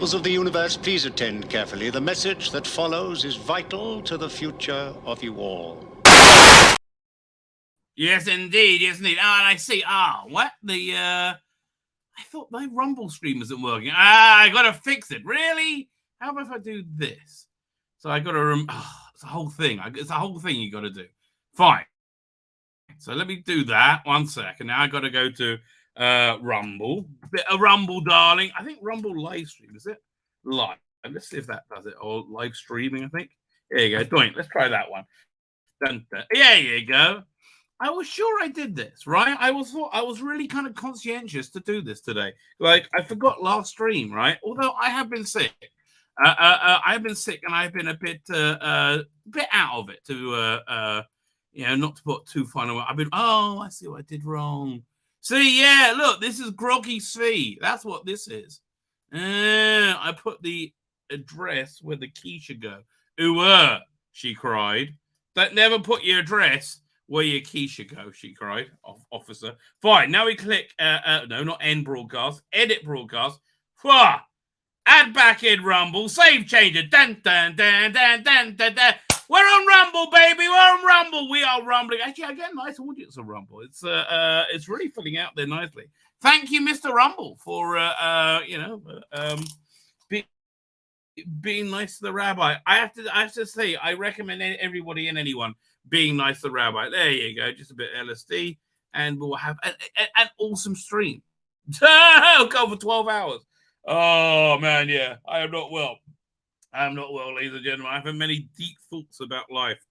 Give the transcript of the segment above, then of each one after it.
Peoples of the universe, please attend carefully. The message that follows is vital to the future of you all. Yes, indeed. Yes, indeed. Oh, and I see. What? I thought my Rumble stream isn't working. I got to fix it. Really? How about if I do this? So I got to... it's a whole thing. It's a whole thing you got to do. Fine. So let me do that. 1 second. Now I got to go to Rumble. Bit of Rumble, darling. I think Rumble live stream, is it? Live. Let's see if that does it. Or live streaming, I think. There you go. Doink. Let's try that one. Dun, dun. There you go. I was sure I did this, right? I was really kind of conscientious to do this today. Like, I forgot last stream, right? Although I have been sick. I've been sick and I've been a bit out of it to not to put too fine away. I've been, I see what I did wrong. See, yeah, look, this is Groggy Tzvi. That's what this is. I put the address where the key should go. Ooh, she cried. Don't never put your address where your key should go, she cried, officer. Fine, now we click, no, not end broadcast, edit broadcast. Wah! Add back in Rumble, save changes. Dun, dun, dun, dun, dun, dun, dun. We're on Rumble, baby. We're on Rumble. We are rumbling. Actually, I get a nice audience of Rumble. It's really filling out there nicely. Thank you, Mr. Rumble, for being nice to the rabbi. I have to say, I recommend everybody and anyone being nice to the rabbi. There you go. Just a bit of LSD, and we'll have an awesome stream. Go for 12 hours. Oh, man, yeah. I am not well. I am not well, ladies and gentlemen. I've had many deep thoughts about life.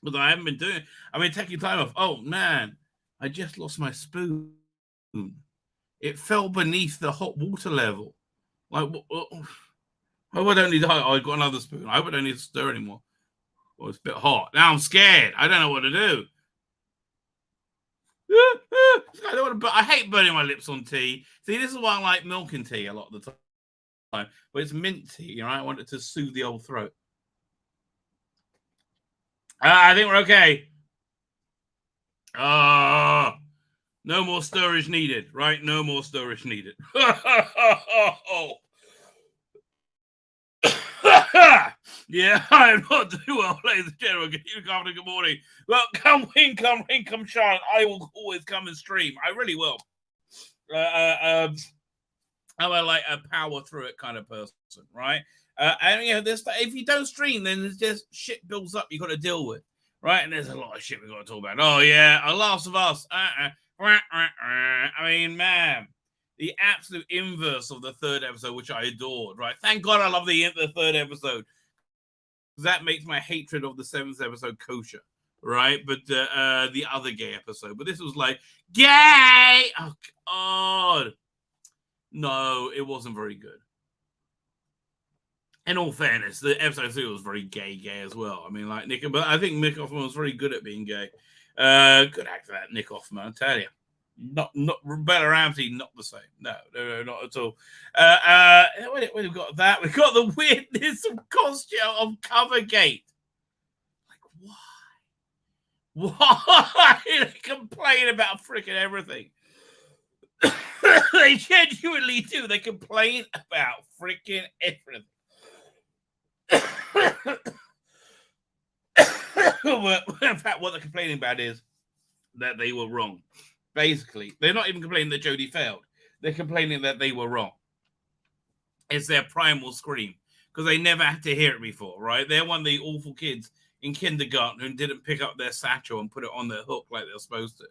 But I haven't been doing it. I've been taking time off. Oh, man. I just lost my spoon. It fell beneath the hot water level. Like, I don't need to. I've got another spoon. I don't need to stir anymore. Well, it's a bit hot. Now I'm scared. I don't know what to do. I hate burning my lips on tea. See, this is why I like milk and tea a lot of the time. But it's mint tea, I want it to soothe the old throat. I think we're okay. No more stirrage needed, right? No more stirrage needed. Yeah, I am not doing well, ladies and gentlemen. Good morning. Well, come rain, come shine. I will always come and stream. I really will. I'm a power through it kind of person, right? And this, if you don't stream, then there's just shit builds up you got to deal with, right? And there's a lot of shit we got to talk about. Oh yeah, a Last of Us. I mean, man, the absolute inverse of the third episode, which I adored, right? Thank God I love the third episode. That makes my hatred of the seventh episode kosher, right? But the other gay episode. But this was like, gay! Oh, God. No, it wasn't very good. In all fairness, the episode 3 was very gay as well. I mean, like, but I think Nick Offerman was very good at being gay. Good actor, that Nick Offerman, I tell you. Not Bella Ramsey, not the same. No, not at all. We've got that. We've got the weirdness of costume of Covergate. Like, why? They complain about freaking everything. They genuinely do. They complain about freaking everything. In fact, what they're complaining about is that they were wrong. Basically, they're not even complaining that Jodie failed. They're complaining that they were wrong. It's their primal scream because they never had to hear it before, right? They're one of the awful kids in kindergarten who didn't pick up their satchel and put it on their hook like they're supposed to.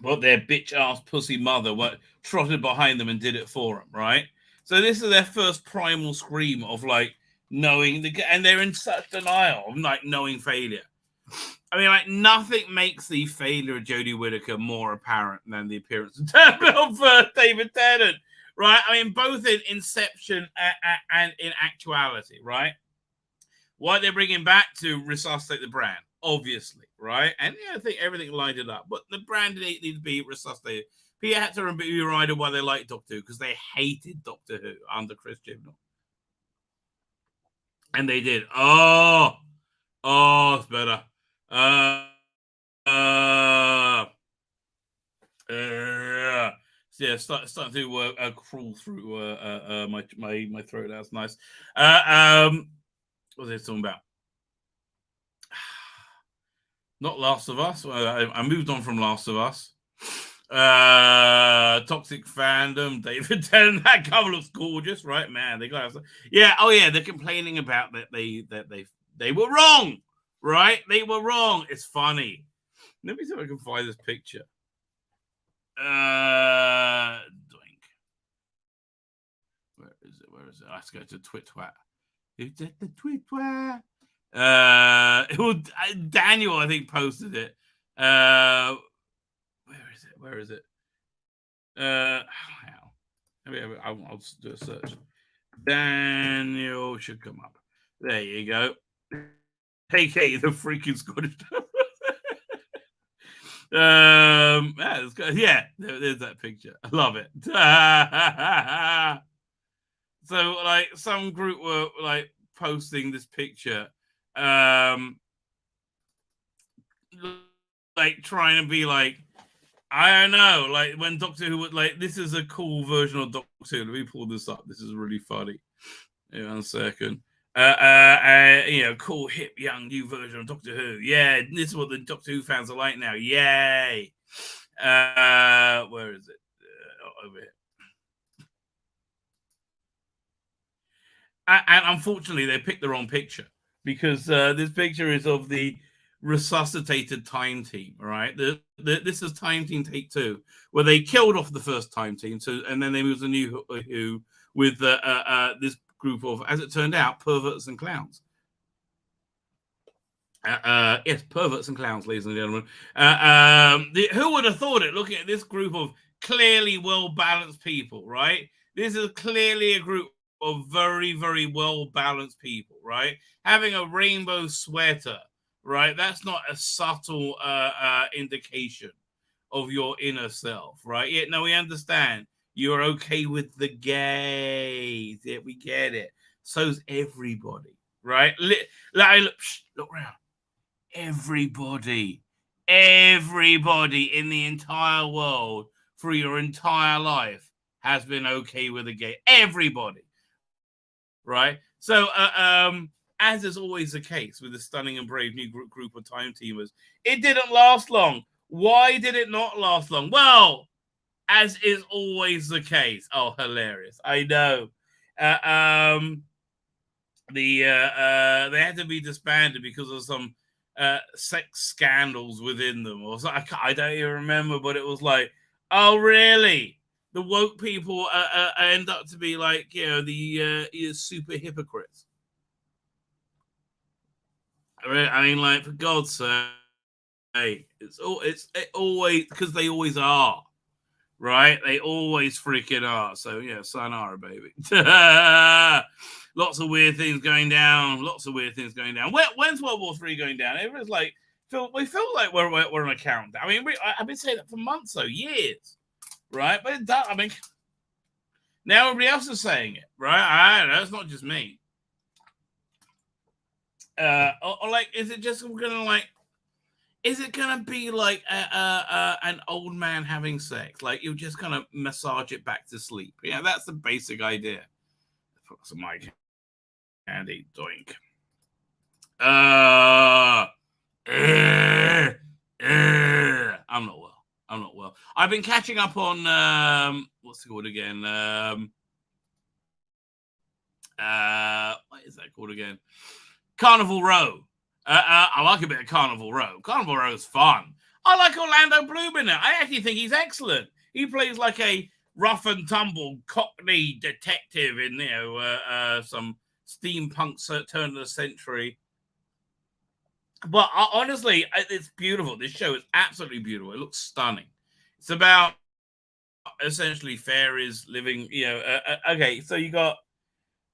But their bitch-ass pussy mother trotted behind them and did it for them, right? So this is their first primal scream of like knowing and they're in such denial of like knowing failure. I mean, like, nothing makes the failure of Jodie Whittaker more apparent than the appearance of David Tennant, right? I mean, both in Inception and in actuality, right? Why they're bringing back to resuscitate the brand, obviously, right? And I think everything lined it up, but the brand needed to be resuscitated. Peter had to be reminded why they liked Doctor Who, because they hated Doctor Who under Chris Chibnall. And they did. Oh, it's better. Yeah, starting to crawl through my throat. That's nice. What was I talking about? Not Last of Us. I moved on from Last of Us. Toxic fandom. David Tennant. That cover looks gorgeous, right, man? They got yeah. Oh yeah, they're complaining about that they were wrong, right? They were wrong. It's funny. Let me see if I can find this picture. Doink. Where is it? Where is it? Let's go to Twitwat. Who did the Twitwat? It was Daniel, I think, posted it. Where is it? Where is it? I'll just do a search. Daniel should come up. There you go. AK the freaking Scottish. Yeah, there's that picture. I love it. So, like, some group were like posting this picture, like trying to be like, I don't know, like when Doctor Who would like, this is a cool version of Doctor Who. Let me pull this up. This is really funny. Hang on a second. Cool, hip, young, new version of Doctor Who. Yeah, this is what the Doctor Who fans are like now. Yay! Where is it? Over here. And unfortunately, they picked the wrong picture because this picture is of the resuscitated Time Team. Right, this is Time Team Take 2, where they killed off the first Time Team. And then they moved to New Who with this group of, as it turned out, perverts and clowns. Yes, perverts and clowns, ladies and gentlemen. Who would have thought it? Looking at this group of clearly well-balanced people, right? This is clearly a group of very, very well-balanced people, right? Having a rainbow sweater, right? That's not a subtle indication of your inner self, right? Yeah, no, we understand. You're okay with the gays. Yeah, we get it. So's everybody, right? Look around. Everybody in the entire world for your entire life has been okay with a gay. Everybody, right? So, as is always the case with the stunning and brave new group of Time Teamers, it didn't last long. Why did it not last long? Well, as is always the case. Oh, hilarious! I know. They had to be disbanded because of some sex scandals within them, or so. I don't even remember, but it was like, oh, really? The woke people end up to be like, the super hypocrites. I mean, like, for God's sake, it's always, because they always are, right? They always freaking are. So yeah, sayonara, baby. Lots of weird things going down. When's World War III going down? Everyone's like, we feel like we're on a countdown. I mean, I've been saying that for months, years, right? But I mean, now everybody else is saying it, right? I don't know. It's not just me. Or like, is it just gonna like? Is it gonna be like an old man having sex? Like, you're just gonna massage it back to sleep? Yeah, that's the basic idea. Put some mic candy, doink. I'm not well. I've been catching up on what's it called again? What is that called again? Carnival Row. I like a bit of Carnival Row. Carnival Row is fun. I like Orlando Bloom in it. I actually think he's excellent. He plays like a rough and tumble Cockney detective in some steampunk turn of the century. But honestly, it's beautiful. This show is absolutely beautiful. It looks stunning. It's about essentially fairies living. Okay, so you got.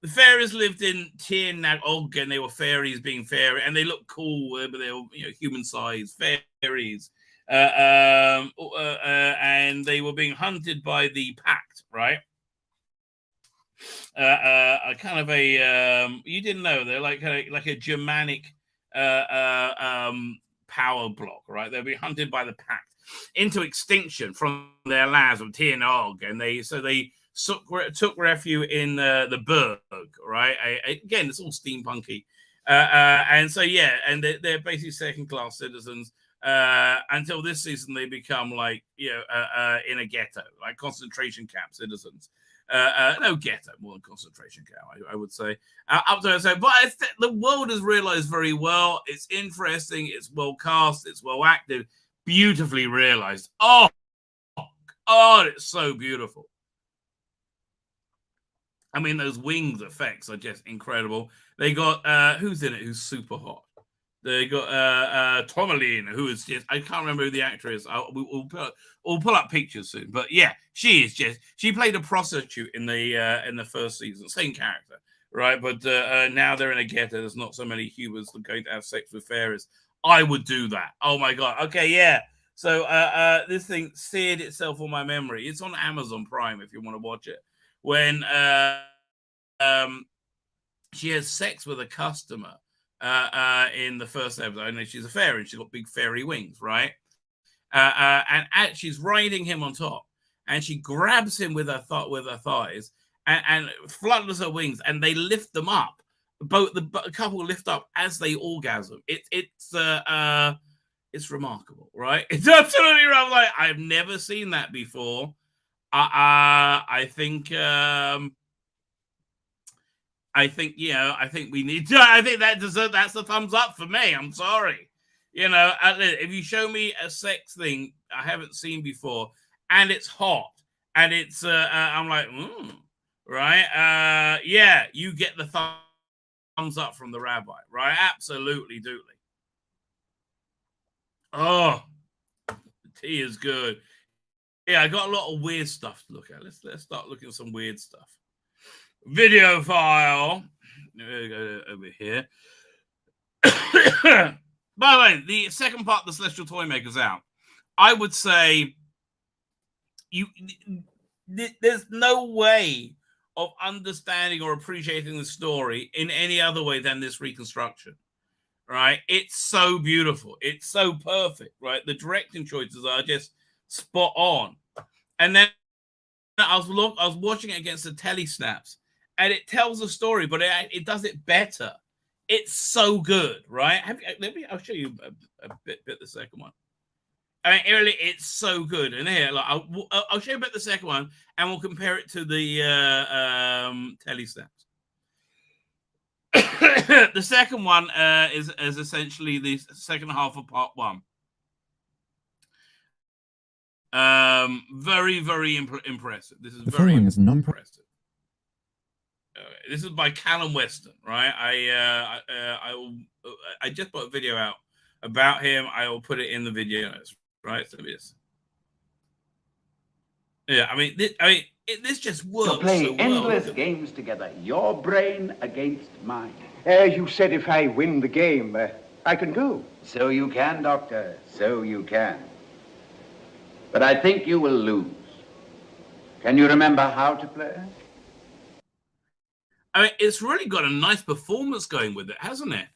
The fairies lived in Tir Nag Og, and they were fairies being fairy, and they look cool, but they were human-sized fairies, and they were being hunted by the Pact, right? A kind of a you didn't know, they're like a Germanic power block, right? They'll be hunted by the pack into extinction from their lands of Tienog, and they took refuge in the Berg, right? Again, it's all steampunky, and so yeah, and they're basically second-class citizens until this season they become like in a ghetto, like concentration camp citizens. No ghetto, more than concentration camp, I would say. Up to so, but the world is realized very well. It's interesting. It's well cast. It's well acted. Beautifully realized. Oh, it's so beautiful. I mean, those wings effects are just incredible. They got who's in it? Who's super hot? They got Tomaline, who is just, I can't remember who the actor is. We'll pull up pictures soon. But yeah, she played a prostitute in the first season, same character, right? But now they're in a ghetto. There's not so many humans that are going to have sex with fairies. I would do that. Oh my god. Okay, yeah. So this thing seared itself on my memory. It's on Amazon Prime if you want to watch it. When she has sex with a customer in the first episode. I know she's a fairy and she's got big fairy wings, right? And she's riding him on top, and she grabs him with her thighs and flutters her wings, and they lift them up. The couple lift up as they orgasm. It's remarkable, right? It's absolutely right. Like, I've never seen that before. I think we need to. I think that's a thumbs up for me. I'm sorry. If you show me a sex thing I haven't seen before, and it's hot, and it's I'm like, right? Yeah, you get the thumbs up from the Rabbi, right? Absolutely, doodly. Oh, the tea is good. Yeah, I got a lot of weird stuff to look at. Let's start looking at some weird stuff. Video file. Go over here. By the way, the second part of the Celestial Toymaker's out. I would say there's no way of understanding or appreciating the story in any other way than this reconstruction. Right? It's so beautiful. It's so perfect. Right? The directing choices are just spot on. And then I was watching it against the telesnaps, and it tells a story, but it does it better. It's so good, right? I'll show you a bit the second one. I mean, really, it's so good. And here, like, I'll show you a bit the second one, and we'll compare it to the telesnaps. The second one is essentially the second half of part one. Very, very impressive. This is very impressive. This is by Callum Weston, right? I just put a video out about him. I will put it in the video notes, right? So this. Yeah, I mean, this just works. To play so endless well. games together, your brain against mine. You said if I win the game, I can go. So you can, Doctor. So you can. But I think you will lose. Can you remember how to play? I mean, it's really got a nice performance going with it, hasn't it?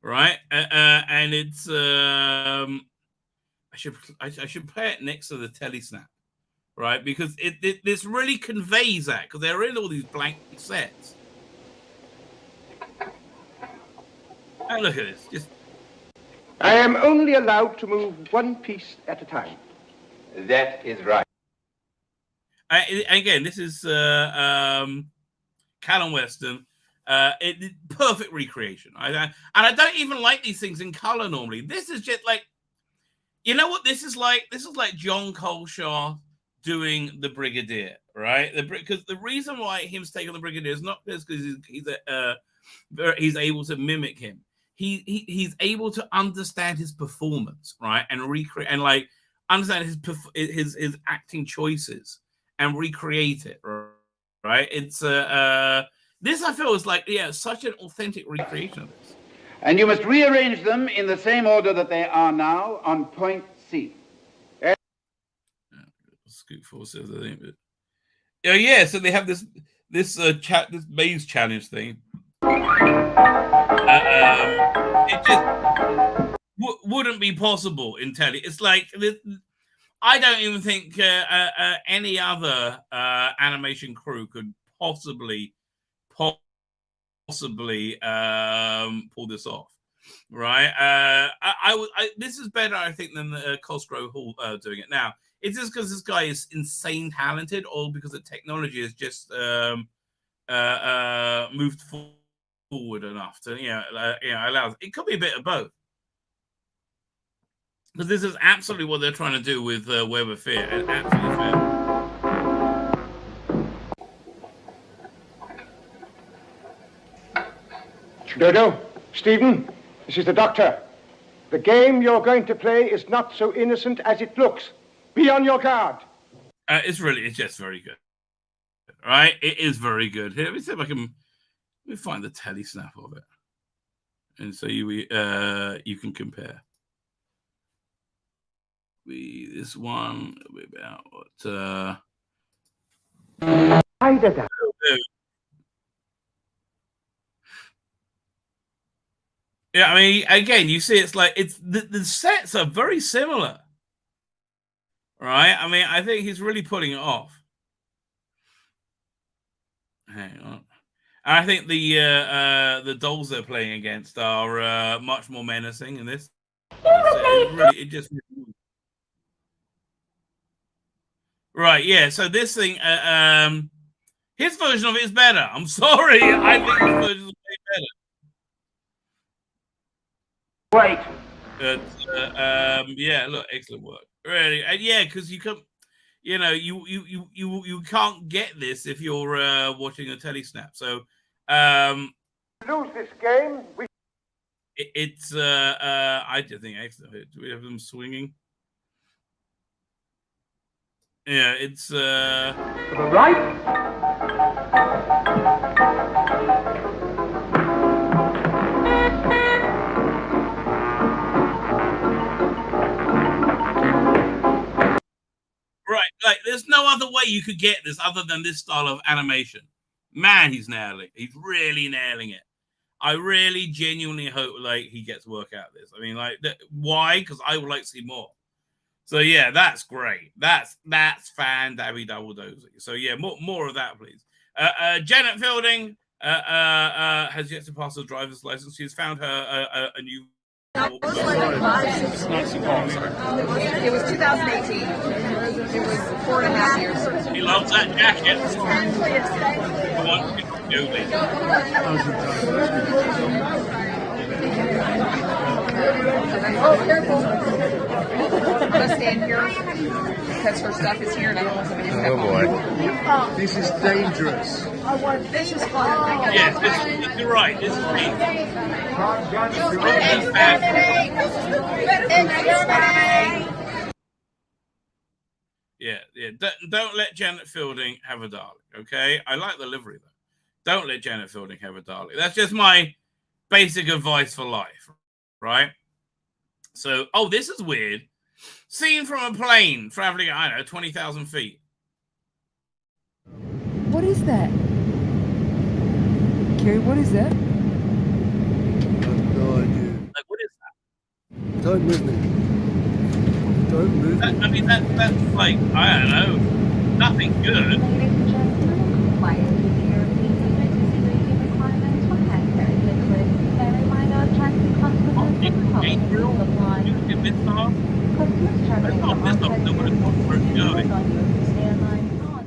Right? And it's I should play it next to the telesnap, right? Because this really conveys that, because they're in all these blank sets. And look at this. Just I am only allowed to move one piece at a time. That is right. Again, this is Callum Weston. Perfect recreation. And I don't even like these things in color normally. This is just like, you know what this is like? This is like John Coleshaw doing The Brigadier, right? Because the reason why him's taking The Brigadier is not because he's able to mimic him. He's able to understand his performance, right? And recreate, and like understand his acting choices and recreate it, right? It's this I feel is like, yeah, such an authentic recreation of this. And you must rearrange them in the same order that they are now on point C. Scoot forces, I think. Yeah. So they have this maze challenge thing. wouldn't be possible in telly. It's like I don't even think any other animation crew could possibly pull this off, right? This is better, I think, than Cosgrove Hall doing it. Now, is this because this guy is insane talented, or because the technology has just moved forward enough to allows? It could be a bit of both. Because this is absolutely what they're trying to do with Web of Fear. Absolutely fair. Dodo, Stephen, this is the doctor. The game you're going to play is not so innocent as it looks. Be on your guard. It's just very good. All right? It is very good. Here, let me see if I can... Let me find the telly snap of it. And so you can compare. This one will be about what? Yeah, I mean, again, you see, it's like the sets are very similar, right? I mean, I think he's really pulling it off. Hang on, I think the dolls they're playing against are much more menacing in this. It just. Right, yeah. So this thing, his version of it is better. I'm sorry, I think his version is way better. Right. Yeah. Look, excellent work. Really, and yeah, because you can, you can't get this if you're watching a telesnap. So, lose this game. It's I just think excellent. Do we have them swinging? Yeah, it's Right. right. Like, there's no other way you could get this other than this style of animation. Man, he's nailing. He's really nailing it. I really genuinely hope like he gets work out of this. I mean, like, why? Because I would like to see more. So yeah, that's great. That's fan dabby double dozy. So yeah, more of that, please. Janet Fielding has yet to pass her driver's license. She's found her a new. It was 2018. It was 4.5 years. He loves that jacket. The one you can do it. Oh, careful. I'm going to stand here because her stuff is here and I don't want somebody to step on it. This is dangerous. This is fun. Yes, you're right. This is me. Yeah. Don't let Janet Fielding have a darling, okay? I like the livery, though. Don't let Janet Fielding have a darling. That's just my basic advice for life, right? So, this is weird. Seen from a plane traveling, 20,000 feet. What is that? Carrie, what is that? I have no idea. Like, what is that? Don't move me. Don't move me. That's like, I don't know, nothing good. Ladies and gentlemen, compliance with European emergency braking requirements for hand carry liquid. Very minor traffic consequences will apply. You can get this off. Customers traveling from outside It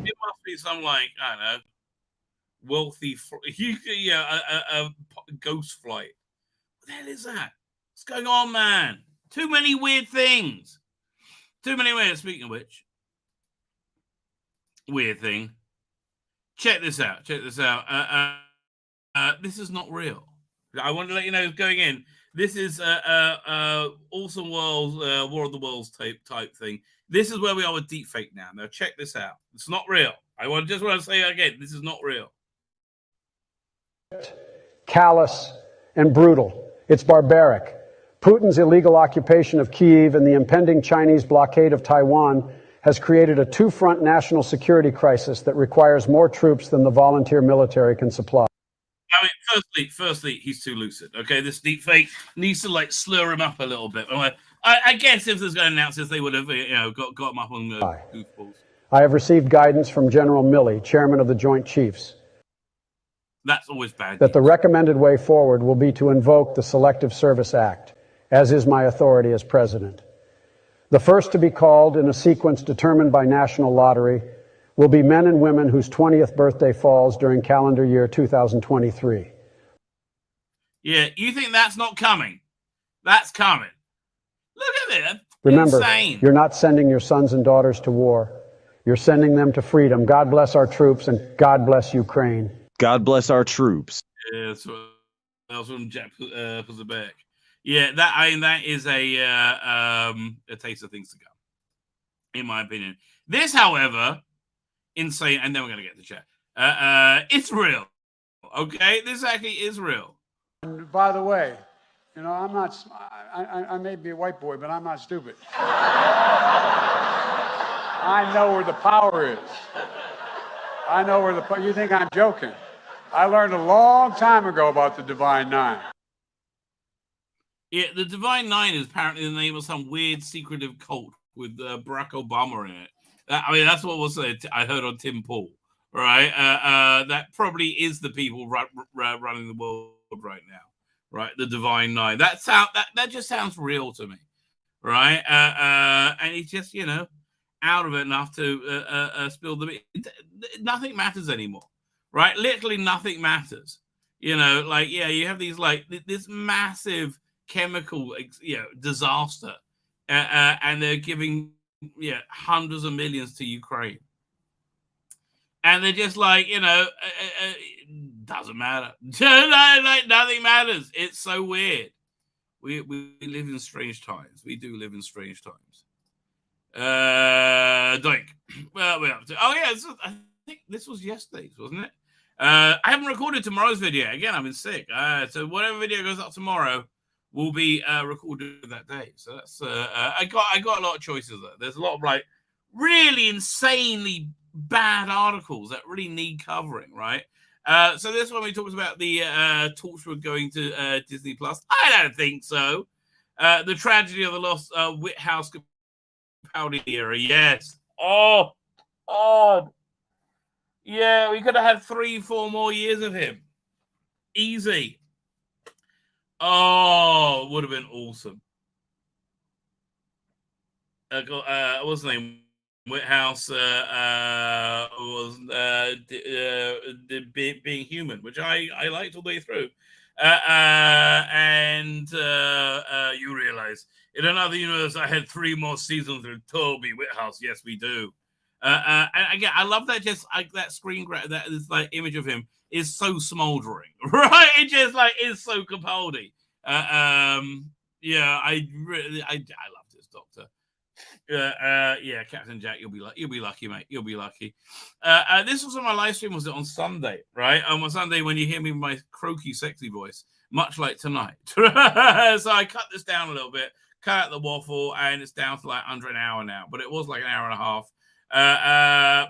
It must be some, like, I don't know, wealthy, a ghost flight. What the hell is that? What's going on, man? Too many weird things. Too many weird. Speaking of which, weird thing. Check this out. This is not real. I want to let you know, going in, this is Awesome World, War of the Worlds type thing. This is where we are with deepfake now. Now check this out. It's not real. Just want to say again, this is not real. Callous and brutal. It's barbaric. Putin's illegal occupation of Kyiv and the impending Chinese blockade of Taiwan has created a two-front national security crisis that requires more troops than the volunteer military can supply. I mean, firstly, he's too lucid. Okay, this deep fake needs to like slur him up a little bit. I guess if there's going to announce this, they would have got him up on goofballs. I have received guidance from General Milley, chairman of the Joint Chiefs, That's always bad. that the recommended way forward will be to invoke the Selective Service Act, as is my authority as president. The first to be called in a sequence determined by national lottery will be men and women whose 20th birthday falls during calendar year 2023. Yeah, you think that's not coming? That's coming. Look at it. Remember, Insane. You're not sending your sons and daughters to war. You're sending them to freedom. God bless our troops and God bless Ukraine. God bless our troops. Yeah, that was from Jack Puzabeck. Yeah, that is a taste of things to come, in my opinion. This, however, insane, and then we're going to get to chat. It's real, okay? This actually is real. And by the way, you know, I'm not. I may be a white boy, but I'm not stupid. I know where the power is. I know where the. You think I'm joking? I learned a long time ago about the Divine Nine. Yeah, the Divine Nine is apparently the name of some weird secretive cult with Barack Obama in it. I mean, that's what was I heard on Tim Pool, right? That probably is the people running the world right now, right? The Divine Nine. That just sounds real to me, right? And he's just out of it enough to spill the. Nothing matters anymore, right? Literally nothing matters. You have these this massive chemical disaster, and they're giving hundreds of millions to Ukraine, and they're just doesn't matter. Nothing matters. It's so weird. We live in strange times. We do live in strange times. Doink. Well, we're up to. Oh yeah, I think this was yesterday's, wasn't it? I haven't recorded tomorrow's video. Again, I've been sick. So whatever video goes up tomorrow will be recorded that day. So that's I got a lot of choices there. There's a lot of really insanely bad articles that really need covering, right? So this one we talked about the Torchwood going to Disney Plus. I don't think so. The tragedy of the lost Whithouse Capaldi era. Yes. Oh. Yeah, we could have had 3-4 more years of him. Easy. Oh, would have been awesome. What's the name? Whithouse was being human, which I liked all the way through. And you realize in another universe, I had 3 more seasons with Toby Whithouse. Yes, we do. And again, I love that that screen grab, that is image of him is so smoldering, right? It just is so Capaldi. I love this Doctor. Captain Jack, you'll be lucky, mate. You'll be lucky. This was on my live stream. Was it on Sunday? Right on Sunday when you hear me with my croaky, sexy voice, much like tonight. So I cut this down a little bit, cut out the waffle, and it's down to under an hour now. But it was an hour and a half.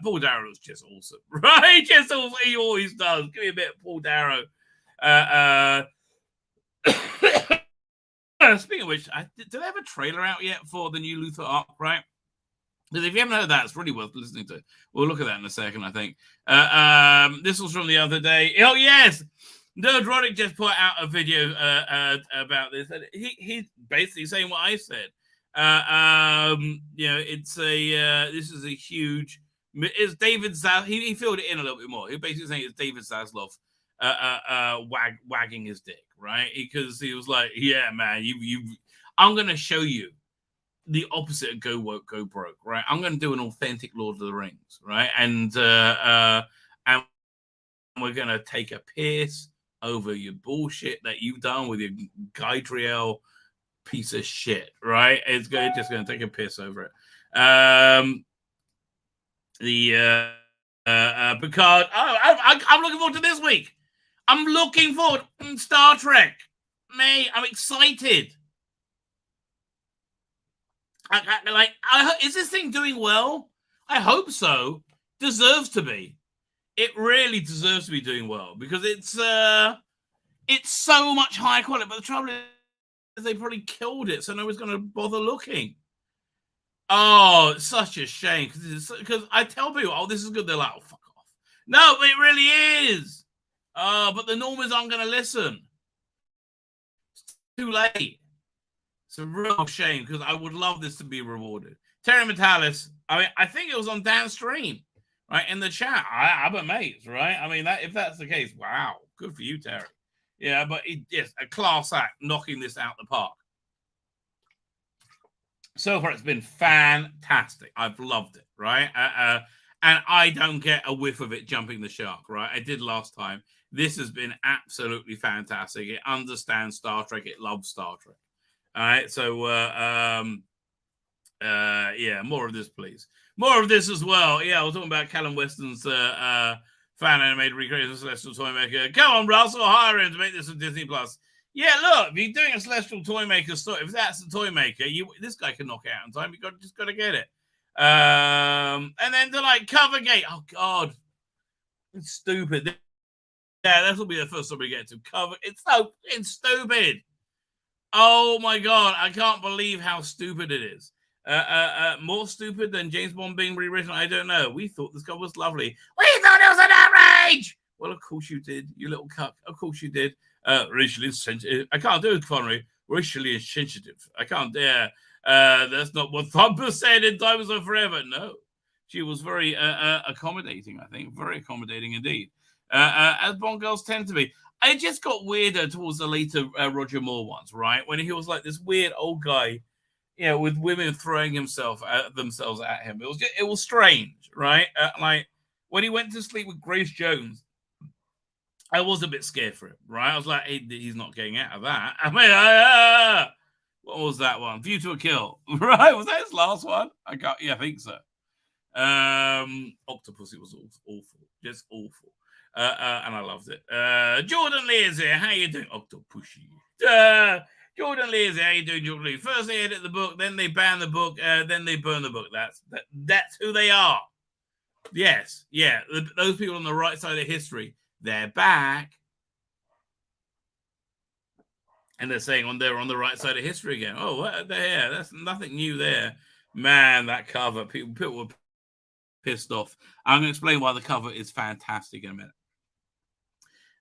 Paul Darrow was just awesome, right? Just awesome. He always does. Give me a bit of Paul Darrow. Speaking of which, do they have a trailer out yet for the new Luther arc, right? Because if you haven't heard that, it's really worth listening to. We'll look at that in a second, I think. This was from the other day. Oh, yes! Nerdrotic just put out a video about this. And he's basically saying what I said. It's this is a huge. It's David Zaslav. He filled it in a little bit more. He basically saying it's David Zaslav wagging his dick, right? Because he was like, "Yeah, man, I'm gonna show you the opposite of go woke, go broke, right? I'm gonna do an authentic Lord of the Rings, right? And we're gonna take a piss over your bullshit that you've done with your Galadriel piece of shit, right? It's just going to take a piss over it. Picard. I'm looking forward to this week. I'm looking forward to Star Trek. Me, I'm excited. Is this thing doing well? I hope so. Deserves to be. it really deserves to be doing well because it's so much higher quality. But the trouble is they probably killed it, so nobody's going to bother looking. Oh, it's such a shame because I tell people, oh, this is good. They're like, oh, fuck off. No, it really is. But the normies aren't going to listen. It's too late. It's a real shame because I would love this to be rewarded. Terry Metalis, I mean, I think it was on Dan's stream, right, in the chat. I'm amazed, right? I mean, if that's the case, wow, good for you, Terry. Yeah, but yes, a class act knocking this out the park. So far, it's been fantastic. I've loved it, right? And I don't get a whiff of it jumping the shark, right? I did last time. This has been absolutely fantastic. It understands Star Trek. It loves Star Trek. All right, so yeah, more of this, please. More of this as well. Yeah, I was talking about Callum Weston's fan animated recreation of Celestial Toymaker. Come on, Russell, hire him to make this a Disney Plus. Yeah, look, if you're doing a Celestial Toymaker story, if that's the Toymaker, this guy can knock it out in time. You just got to get it. And then to like Covergate. Oh God, it's stupid. Yeah, that'll be the first one we get to cover. It's stupid. Oh my God, I can't believe how stupid it is. More stupid than James Bond being rewritten. I don't know. We thought this guy was lovely. We thought it was an outrage. Well, of course you did, you little cuck. Of course you did. Racially sensitive. I can't do it, Connery. Racially insensitive. I can't dare. That's not what Thumper said in Diamonds Are Forever. No, she was very accommodating. I think very accommodating indeed, as Bond girls tend to be. It just got weirder towards the later Roger Moore ones, right? When he was like this weird old guy, you know, with women throwing themselves at him. It was strange, right? Like when he went to sleep with Grace Jones, I was a bit scared for him, right? I was like, hey, he's not getting out of that. I mean, what was that one? View to a Kill, right? Was that his last one? I think so. Octopussy was awful, just awful. And I loved it. Jordan Lee is here. How you doing, Octopussy? Jordan Lee is here. How you doing, Jordan Lee? First they edit the book, then they ban the book, then they burn the book. That's who they are. Yes, yeah. Those people on the right side of history, they're back. And they're saying they're on the right side of history again. Oh, what the hell? That's nothing new there. Man, that cover, people were pissed off. I'm going to explain why the cover is fantastic in a minute.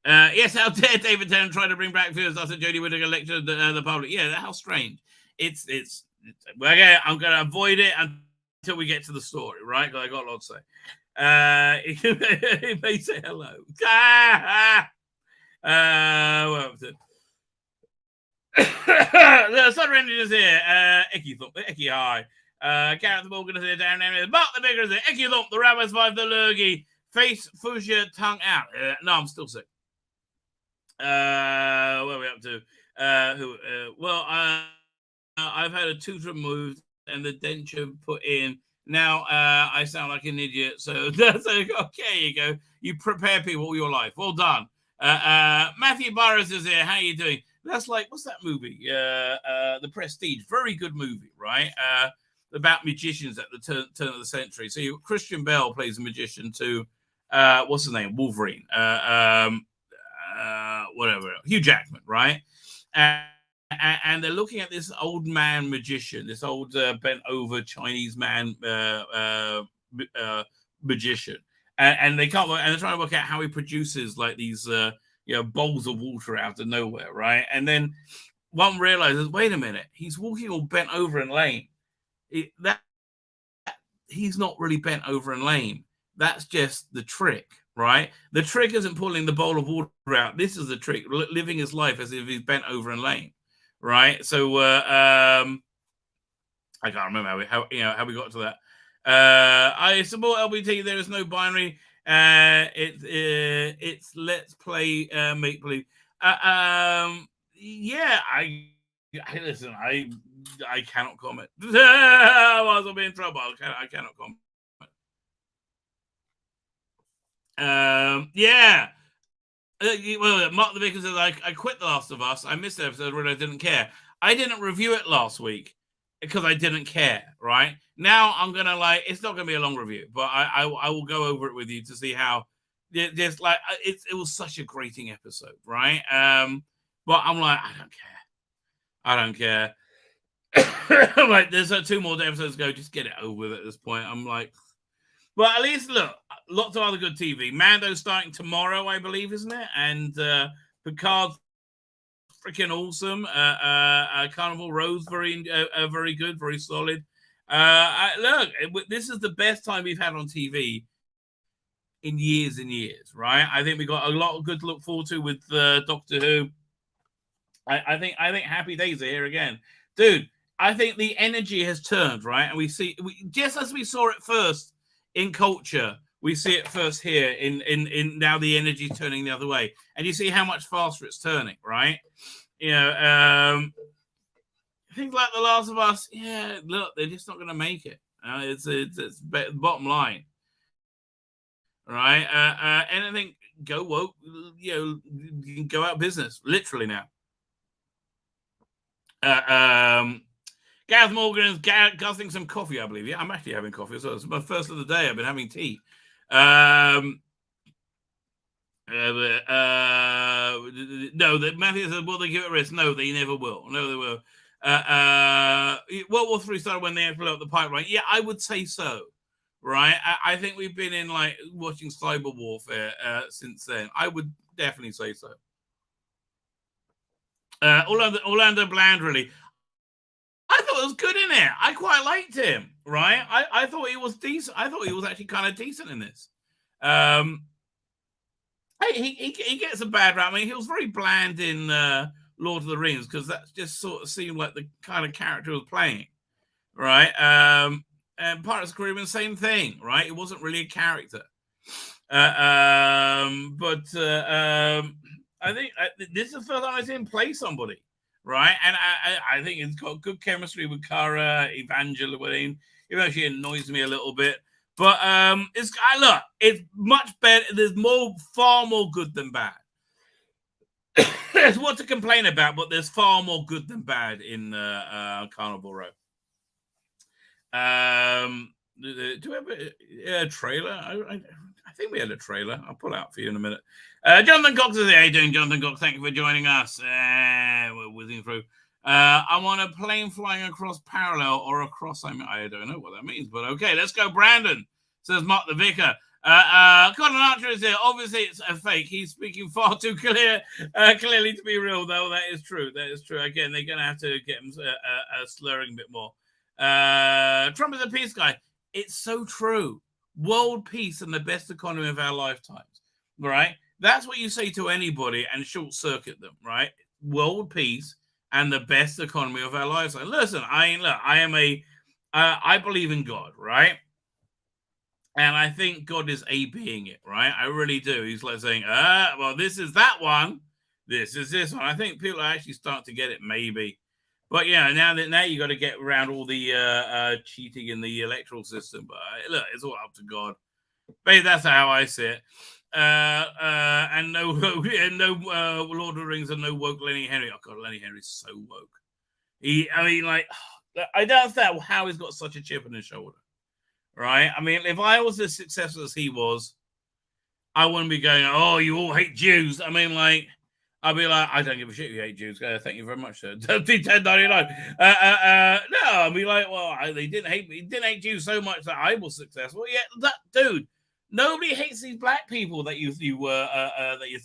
Yes, how dare David Tennant try to bring back fears after Jodie Whittaker lectured the public? Yeah, how strange. It's okay, I'm going to avoid it until we get to the story, right? Because I got a lot to say. He may say hello. The Southern Engine is here. Icky hi. Gareth Morgan is here. Darren Emily. Mark the Bigger is here. Icky Thump. The Rabbi survived the lurgy. Face, fuchsia, tongue out. No, I'm still sick. What are we up to? I've had a tooth removed and the denture put in. Now I sound like an idiot. So that's okay. You go. You prepare people all your life. Well done. Matthew Burrows is here. How are you doing? That's like, what's that movie? The Prestige. Very good movie, right? About magicians at the turn of the century. So Christian Bale plays a magician to what's his name? Wolverine. Whatever. Hugh Jackman, right? And they're looking at this old man magician, this old bent over Chinese man magician, and they can't work, and they're trying to work out how he produces like these bowls of water out of nowhere, right? And then one realizes, wait a minute, he's walking all bent over and lame. He's not really bent over and lame. That's just the trick, right? The trick isn't pulling the bowl of water out. This is the trick, living his life as if he's bent over and lame, right? So I can't remember how we got to that. I support LBT. There is no binary. It's let's play make believe. Yeah, I listen. I cannot comment. Otherwise I'll be in trouble. I cannot comment. Yeah. Well, Mark the Vicar says I quit The Last of Us. I missed the episode when I didn't care. I didn't review it last week because I didn't care. Right now, I'm gonna it's not gonna be a long review, but I will go over it with you to see how Just like it was such a grating episode, right? But I'm like, I don't care. Like, there's 2 more episodes to go. Just get it over with at this point. I'm like, well, at least look, lots of other good TV. Mando's starting tomorrow, I believe, isn't it? And Picard's freaking awesome. Carnival Row's very good, very solid. Look, this is the best time we've had on TV in years and years, right? I think we got a lot of good to look forward to with Doctor Who. I think Happy Days are here again, dude. I think the energy has turned, right? And we just as we saw it first in Culture, we see it first here in now the energy turning the other way, and you see how much faster it's turning, right? You know, things like The Last of Us. Yeah, look, they're just not going to make it. It's the bottom line. Right, anything go woke, you know, you can go out of business literally now. Gareth Morgan is guzzling some coffee, I believe. Yeah, I'm actually having coffee as well. It's my first of the day. I've been having tea. No, that Matthew said, will they give it a rest? No, they never will. No, they will. World War III started when they had to blow up the pipeline. Yeah, I would say so. Right, I think we've been in like watching cyber warfare since then. I would definitely say so. Orlando Bland, really, I thought it was good in it. I quite liked him. Right, I thought he was decent. I thought he was actually kind of decent in this. He gets a bad rap. I mean, he was very bland in Lord of the Rings because that just sort of seemed like the kind of character he was playing. Right. And Pirates of the Caribbean, same thing, right? It wasn't really a character. I think this is the first time I've seen him play somebody, right? And I think it's got good chemistry with Cara Evangeline, even though she annoys me a little bit. But it's much better. There's far more good than bad. There's what to complain about, but there's far more good than bad in Carnival Row. Do we have a trailer? I think we had a trailer. I'll pull out for you in a minute. Jonathan Cox is here. How you doing, Jonathan Cox? Thank you for joining us. We're whizzing through. I'm on a plane flying across parallel or across. I don't know what that means, but okay, let's go. Brandon says Mark the Vicar. Colin Archer is here. Obviously, it's a fake. He's speaking far too clearly to be real, though. That is true. Again, they're going to have to get him slurring a bit more. Trump is a peace guy. It's so true. World peace and the best economy of our lifetimes, right? That's what you say to anybody and short circuit them, right? World peace and the best economy of our lifetime. Listen, I believe in God, right? And I think God is a being it, right? I really do. He's like saying, well, this is that one. This is this one. I think people are actually starting to get it, maybe. But yeah, now you got to get around all the cheating in the electoral system. But look, it's all up to God. But that's how I see it. And no Lord of the Rings and no woke Lenny Henry. Oh God, Lenny Henry's so woke. I don't understand how he's got such a chip on his shoulder. Right? I mean, if I was as successful as he was, I wouldn't be going, oh, you all hate Jews. I mean, like, I'd be like, I don't give a shit you hate Jews. Thank you very much, sir. 1099. No, I'd be like, well, they didn't hate me. He didn't hate Jews so much that I was successful. Yeah, dude, nobody hates these black people that you're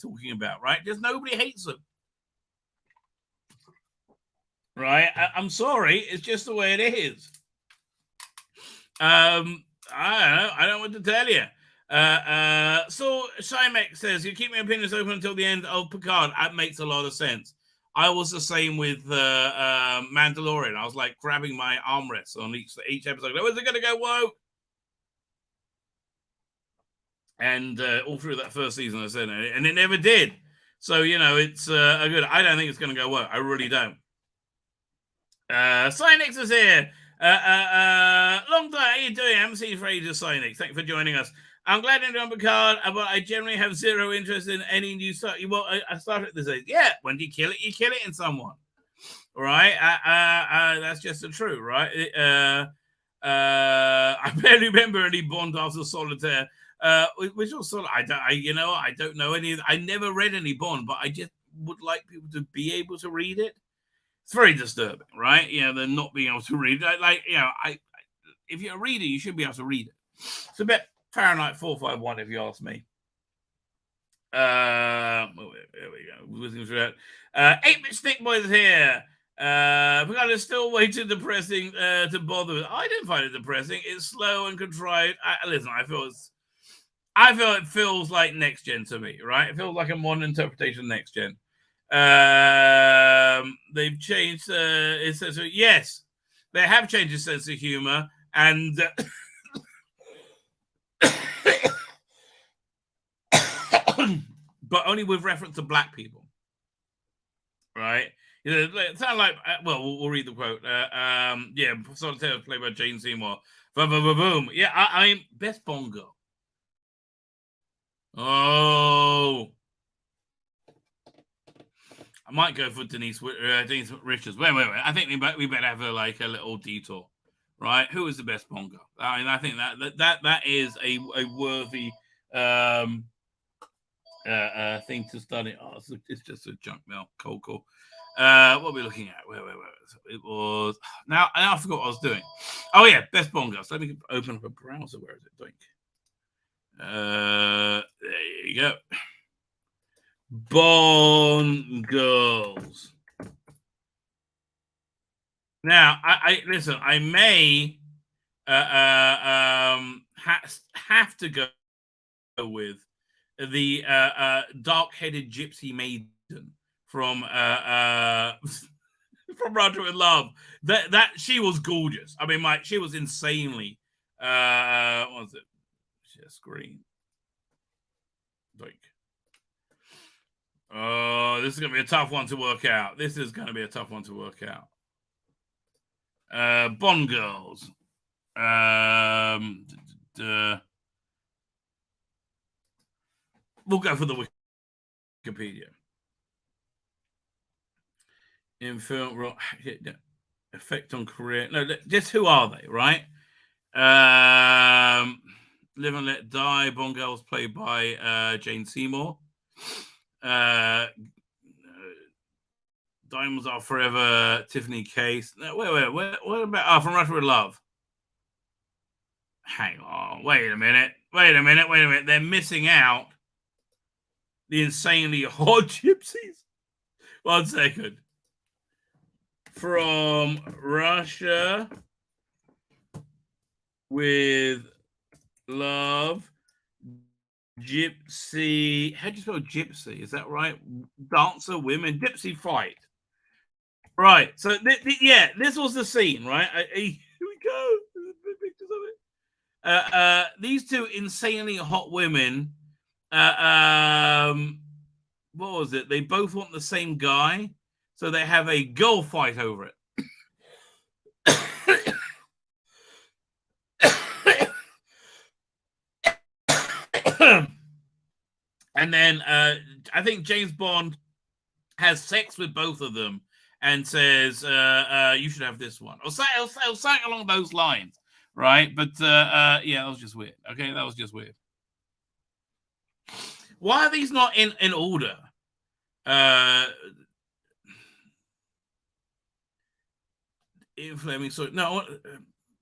talking about, right? Just nobody hates them. Right? I'm sorry. It's just the way it is. I don't know. I don't want to tell you. So Shymek says, you keep my opinions open until the end of Picard. That makes a lot of sense. I was the same with Mandalorian. I was like grabbing my armrests on each episode. Where's it going to go? Whoa! And all through that first season, I said, and it never did. So, it's good. I don't think it's going to go well. I really don't. Cynex is here. Long time. How you doing? I haven't seen you for ages, Cynex. Thank you for joining us. I'm glad you're on Picard, but I generally have zero interest in any new stuff. I started this age. Yeah, when you kill it in someone. Right? That's just the truth, right? I barely remember any Bond after Solitaire. Which was sort of, I don't know any. I never read any Bond, but I just would like people to be able to read it. It's very disturbing, right? They're not being able to read it. If you're a reader, you should be able to read it. It's a bit Fahrenheit 451, if you ask me. There we go. 8-bit Stick Boys here. Because it's still way too depressing to bother with. I didn't find it depressing. It's slow and contrived. Listen, I feel it feels like next gen to me, right? It feels like a modern interpretation of next gen. They've changed its sense of, yes, they have changed its sense of humor, and but only with reference to black people, right? It sounds like, we'll read the quote. Solitaire played by Jane Seymour. Boom. Yeah, I'm best Bond girl. Oh, I might go for Denise Richards. Wait. I think we better have a little detour, right? Who is the best Bond girl? I mean, I think that is a worthy thing to study. Oh, it's just a junk mail. Cool. What are we looking at? Where? It was now I forgot what I was doing. Oh yeah, best Bond girl. So let me open up a browser. Where is it? There you go. Bond girls. Now, I listen. I may have to go with the dark-headed gypsy maiden from Roger with Love. That she was gorgeous. I mean, she was insanely. What was it? Share screen. Oh, this is going to be a tough one to work out. Bond girls. We'll go for the Wikipedia. In film, effect on career. No, just who are they, right? Live and Let Die. Bond girls played by Jane Seymour. Diamonds Are Forever, Tiffany Case. No, wait. What about From Russia with Love? Hang on. Wait a minute. They're missing out the insanely hot gypsies. 1 second. From Russia with Love. Gypsy. How do you spell gypsy? Is that right? Dancer, women, gypsy fight. Right. So, this was the scene, right? Here we go. Pictures of it. These two insanely hot women. What was it? They both want the same guy, so they have a girl fight over it. And then I think James Bond has sex with both of them and says, you should have this one. Or something along those lines, right? But that was just weird. Okay, that was just weird. Why are these not in order? Fleming, sorry. No,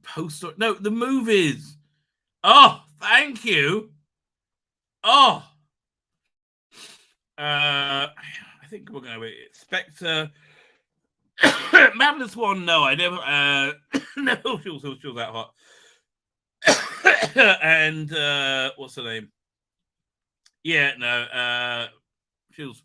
post. No, the movies. Oh, thank you. Oh. I think we're going to be Spectre. Madeline Swan, no, I never. No, she was that hot. And what's her name? Yeah, no. She was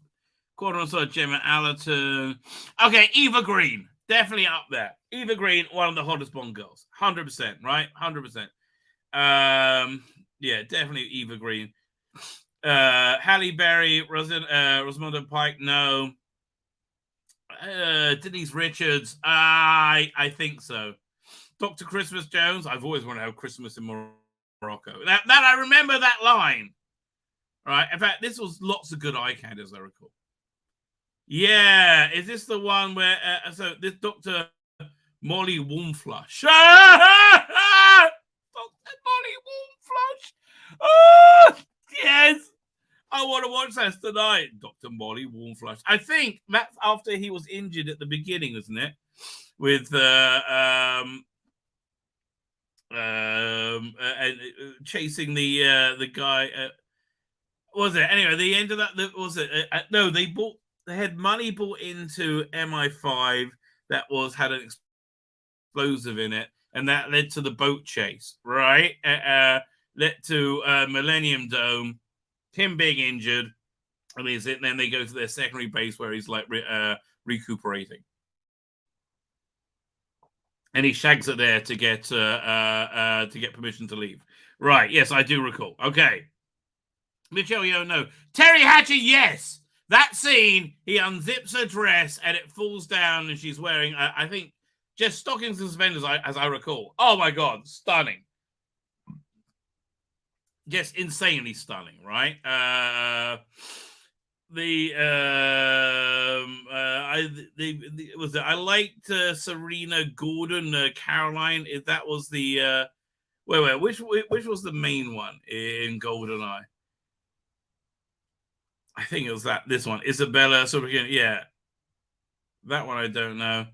quarter on side. Gemma Allerton. Okay, Eva Green, definitely up there. Eva Green, one of the hottest Bond girls, 100%, right? 100%. Yeah, definitely Eva Green. Halle Berry, Rosamund Pike, no. Denise Richards, I think so. Dr. Christmas Jones, I've always wanted to have Christmas in Morocco. That I remember that line. Right. In fact, this was lots of good eye candy, as I recall. Yeah, is this the one where so this Dr. Molly Warmflush? Dr. Molly Warmflush. Oh! want to watch this tonight. Dr. Molly Warmflush. I think that's after he was injured at the beginning, isn't it? With chasing the guy. Was it anyway? The end of that was it? No, they had money bought into MI5 that had an explosive in it, and that led to the boat chase, right? Led to Millennium Dome, him being injured, and then they go to their secondary base where he's like recuperating, and he shags it there to get permission to leave. Right? Yes, I do recall. Okay, Michelle Yeoh, no. Terry Hatcher, yes. That scene, he unzips her dress and it falls down, and she's wearing, I think, just stockings and suspenders, as I recall. Oh my God, stunning. Just insanely stunning, right? I liked Serena Gordon, Caroline. If that was the which was the main one in GoldenEye? I think it was this one, Isabella. Yeah, that one I don't know.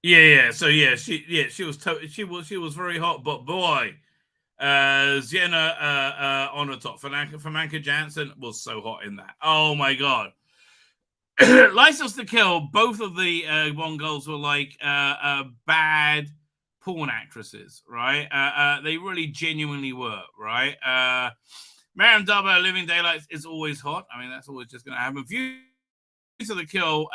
Yeah. So yeah, she was very hot, but boy, Sienna on the top. Famke Janssen was so hot in that. Oh my God. License to Kill. Both of the Bond girls were like bad porn actresses, right? They really genuinely were, right? Miriam Dubber, Living Daylights is always hot. I mean, that's always just going to happen. View to the Kill,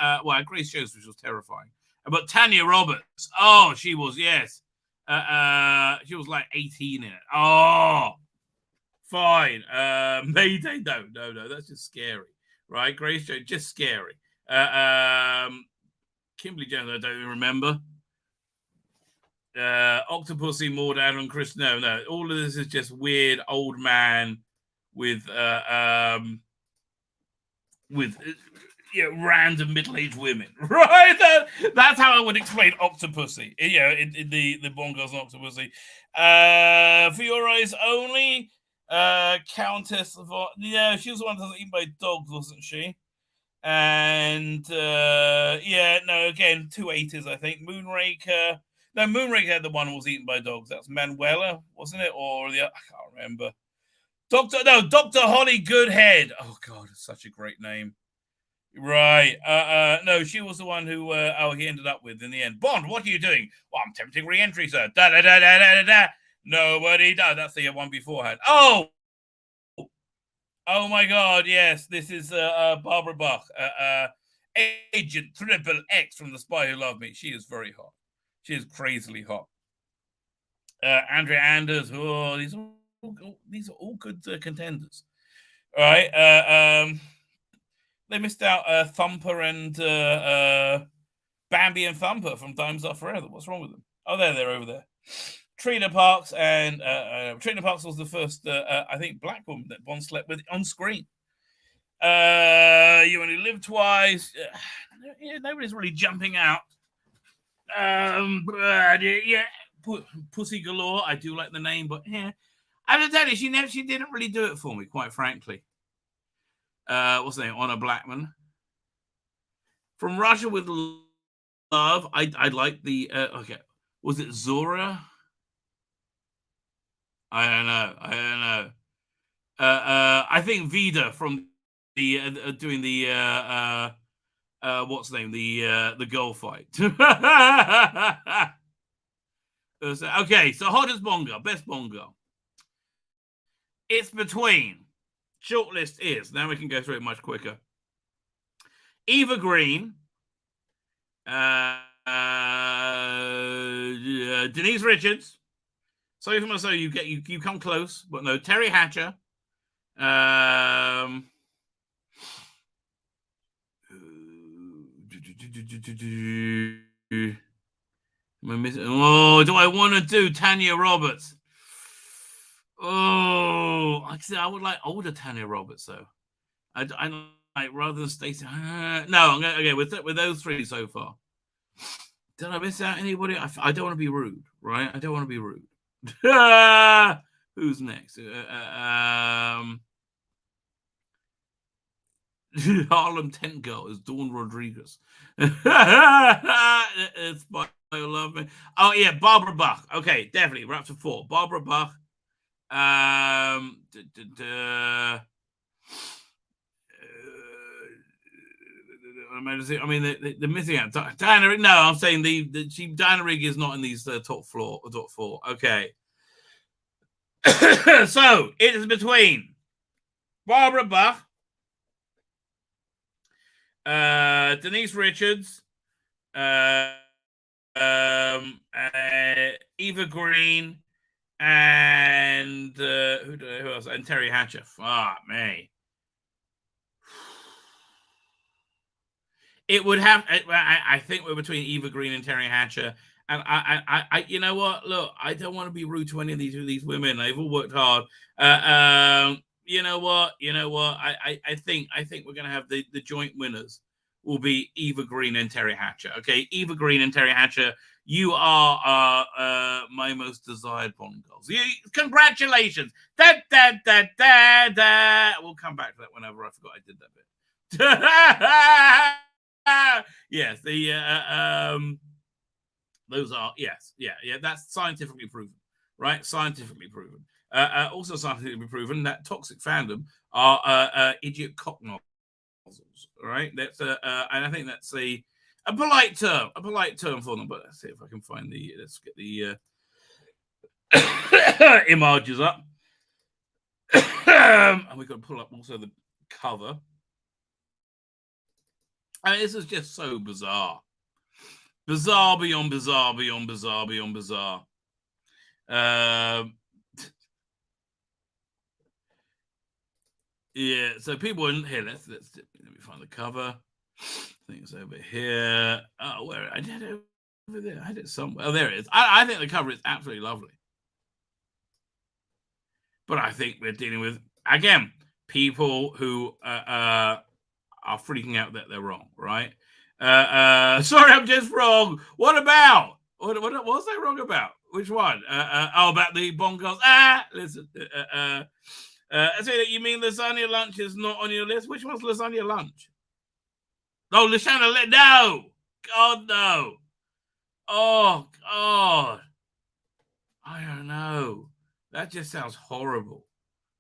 Grace Jones, which was terrifying. But Tanya Roberts, oh, she was, yes. She was like 18 in it. Oh, fine. Mayday, no, that's just scary, right? Grace Jones, just scary. Kimberly Jones, I don't even remember. Octopussy, Maud Adler, and Chris, no. All of this is just weird old man with random middle-aged women, right? That's how I would explain Octopussy. In the Bond Girls and Octopussy. For Your Eyes Only, Countess of... Yeah, she was the one that was eaten by dogs, wasn't she? And again, 2 80s, I think. Moonraker. No, Moonraker had the one who was eaten by dogs. That's Manuela, wasn't it? Or the I can't remember. Dr. Holly Goodhead. Oh God, it's such a great name. Right. No, she was the one who he ended up with in the end. Bond, what are you doing? Well, I'm attempting re-entry, sir. Da da da da da da. Nobody does. That's the one beforehand. Oh my God, yes. This is Barbara Bach, Agent Triple X from The Spy Who Loved Me. She is very hot. She is crazily hot. Andrea Anders. Oh, these are all good contenders. All right. They missed out Thumper and Bambi and Thumper from Diamonds Are Forever. What's wrong with them? Oh, they're over there. Trina Parks, and Trina Parks was the first, I think, black woman that Bond slept with on screen. You Only Live Twice. Nobody's really jumping out. Pussy Galore. I do like the name, but yeah, I have to tell you, she didn't really do it for me, quite frankly. What's the name? Honor Blackman. From Russia with Love. I like the okay. Was it Zora? I don't know. I think Vida from the doing the what's the name? The girl fight. Okay, so hottest Bond girl, best Bond girl. It's between. Shortlist is, now we can go through it much quicker. Eva Green, Denise Richards. Sorry for myself, you come close, but no. Terry Hatcher. Am I missing? Oh, do I want to do Tanya Roberts? Oh, I would like older Tanya Roberts though. I like rather than Stacey. No, I'm going with those three so far. Did I miss out anybody? I don't want to be rude, right? I don't want to be rude. Who's next? Harlem Tent Girl is Dawn Rodriguez. It's by love me. Oh yeah, Barbara Bach. Okay, definitely. We're up to 4. Barbara Bach. I mean, the missing out. Diana. No, I'm saying Diana Rigg is not in these top 4. Okay. So it is between Barbara Bach, Denise Richards, Eva Green, and who else? And Terry Hatcher. Me. It would have. I think we're between Eva Green and Terry Hatcher. And I, you know what? Look, I don't want to be rude to any of these women. They've all worked hard. You know what? I think we're going to have the joint winners will be Eva Green and Terry Hatcher. Okay, Eva Green and Terry Hatcher, you are my most desired Bond girls. Congratulations! Da. We'll come back to that whenever I forgot I did that bit. Yes, those are, yes, yeah, that's scientifically proven, right? Scientifically proven. Also scientifically proven that toxic fandom are idiot cock nozzles, right? That's and I think that's a polite term for them. But let's see if I can find let's get the images up. And we've got to pull up also the cover. And this is just so bizarre. Bizarre beyond bizarre beyond bizarre beyond bizarre. Yeah, so people in here. Let me find the cover. I think it's over here. Oh, where I did it over there. I had it somewhere. Oh, there it is. I think the cover is absolutely lovely. But I think we're dealing with, again, people who are freaking out that they're wrong, right? Sorry, I'm just wrong. What about? What was I wrong about? Which one? About the Bond girls. Listen. So you mean lasagna lunch is not on your list? Which one's lasagna lunch? Oh, lasagna. No. God, no. Oh, God. I don't know. That just sounds horrible,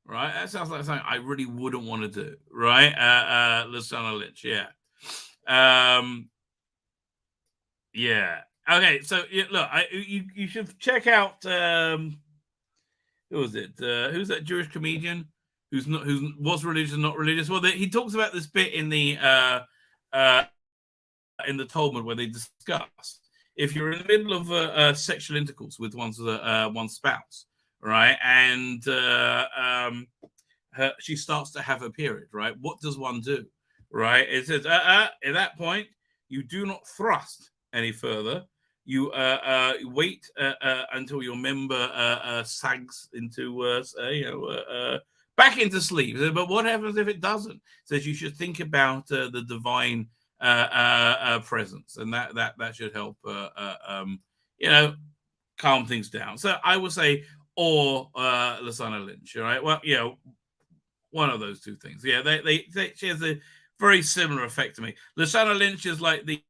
right? That sounds like something I really wouldn't want to do, right? Lasagna lunch, yeah. Yeah. Okay, so look, you should check out who was it? Who's that Jewish comedian who was religious and not religious? Well, he talks about this bit in the Talmud where they discuss if you're in the middle of sexual intercourse with one's spouse, right, and she starts to have a period, right? What does one do, right? It says at that point you do not thrust any further. You wait until your member sags into, back into sleep. But what happens if it doesn't? It says you should think about the divine presence, and that should help, calm things down. So I would say, or Lasagna Lynch. All right. Well, one of those two things. Yeah, she has a very similar effect to me. Lasagna Lynch is like the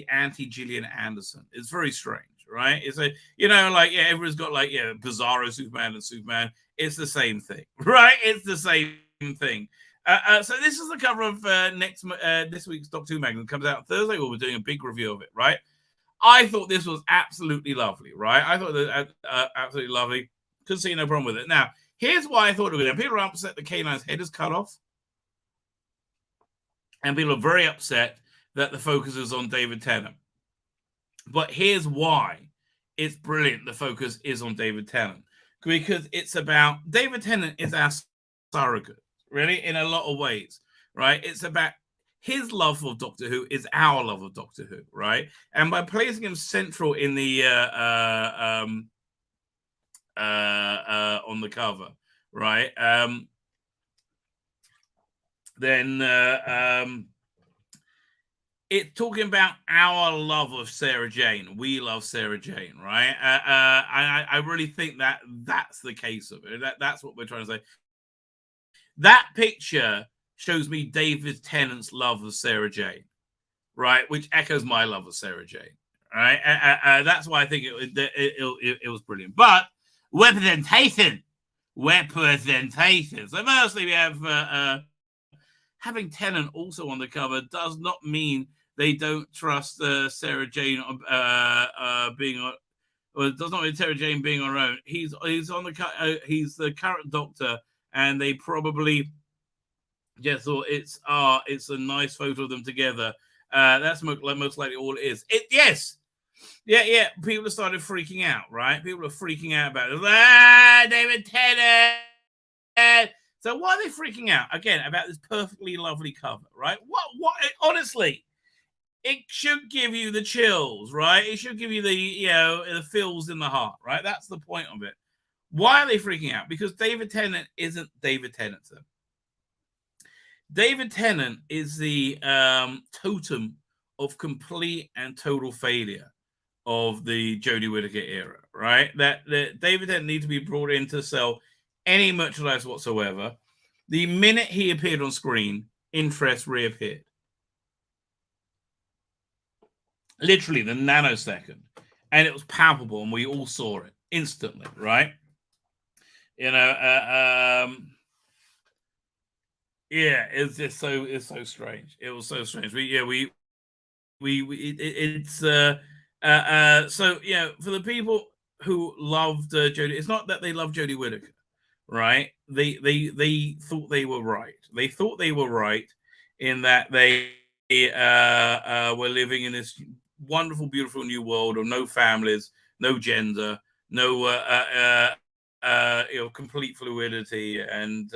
anti-Gillian Anderson. It's very strange, right? It's everyone's got Bizarro Superman and Superman. It's the same thing, right? It's the same thing. So this is the cover of this week's Doctor Who magazine. It comes out Thursday. We'll be doing a big review of it, right? I thought this was absolutely lovely, right? I thought that absolutely lovely. Couldn't see no problem with it. Now, here's why I thought it was. People are upset the K9's head is cut off, and people are very upset that the focus is on David Tennant. But here's why it's brilliant the focus is on David Tennant. Because it's about, David Tennant is our surrogate, really, in a lot of ways, right? It's about his love of Doctor Who is our love of Doctor Who, right? And by placing him central in the, on the cover, right? Then it's talking about our love of Sarah Jane. We love Sarah Jane, right? I really think that's the case of it. That's what we're trying to say. That picture shows me David Tennant's love of Sarah Jane, right? Which echoes my love of Sarah Jane, right? That's why I think it was brilliant. But representation. So firstly, we have having Tennant also on the cover does not mean they don't trust Sarah Jane being on. Well, it does not mean Sarah Jane being on her own. He's on the he's the current Doctor, and they probably just thought it's a nice photo of them together. That's most likely all it is. Yeah. People have started freaking out, right? People are freaking out about it. David Tennant. So why are they freaking out again about this perfectly lovely cover, right? What? Honestly, it should give you the chills, right? It should give you the feels in the heart, right? That's the point of it. Why are they freaking out? Because David Tennant isn't David Tennant. David Tennant is the totem of complete and total failure of the Jodie Whittaker era, right? That David Tennant needs to be brought in to sell any merchandise whatsoever. The minute he appeared on screen, interest reappeared. Literally the nanosecond. And it was palpable, and we all saw it instantly, right? It's just so strange. It was so strange. So for the people who loved Jodie, it's not that they love Jodie Whittaker, right? They thought they were right. They thought they were right in that they were living in this wonderful, beautiful new world of no families, no gender, no complete fluidity, and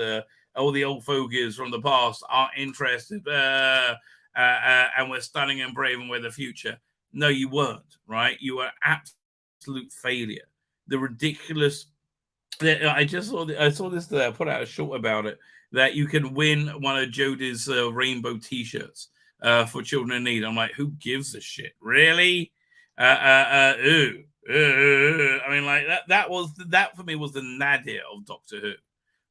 all the old fogies from the past aren't interested, and we're stunning and brave and we're the future. No, you weren't, right? You were absolute failure. The ridiculous. I saw this today. I put out a short about it, that you can win one of Jodie's rainbow T-shirts for children in need. I'm like, who gives a shit? Really? I mean, like that for me was the nadir of Doctor Who,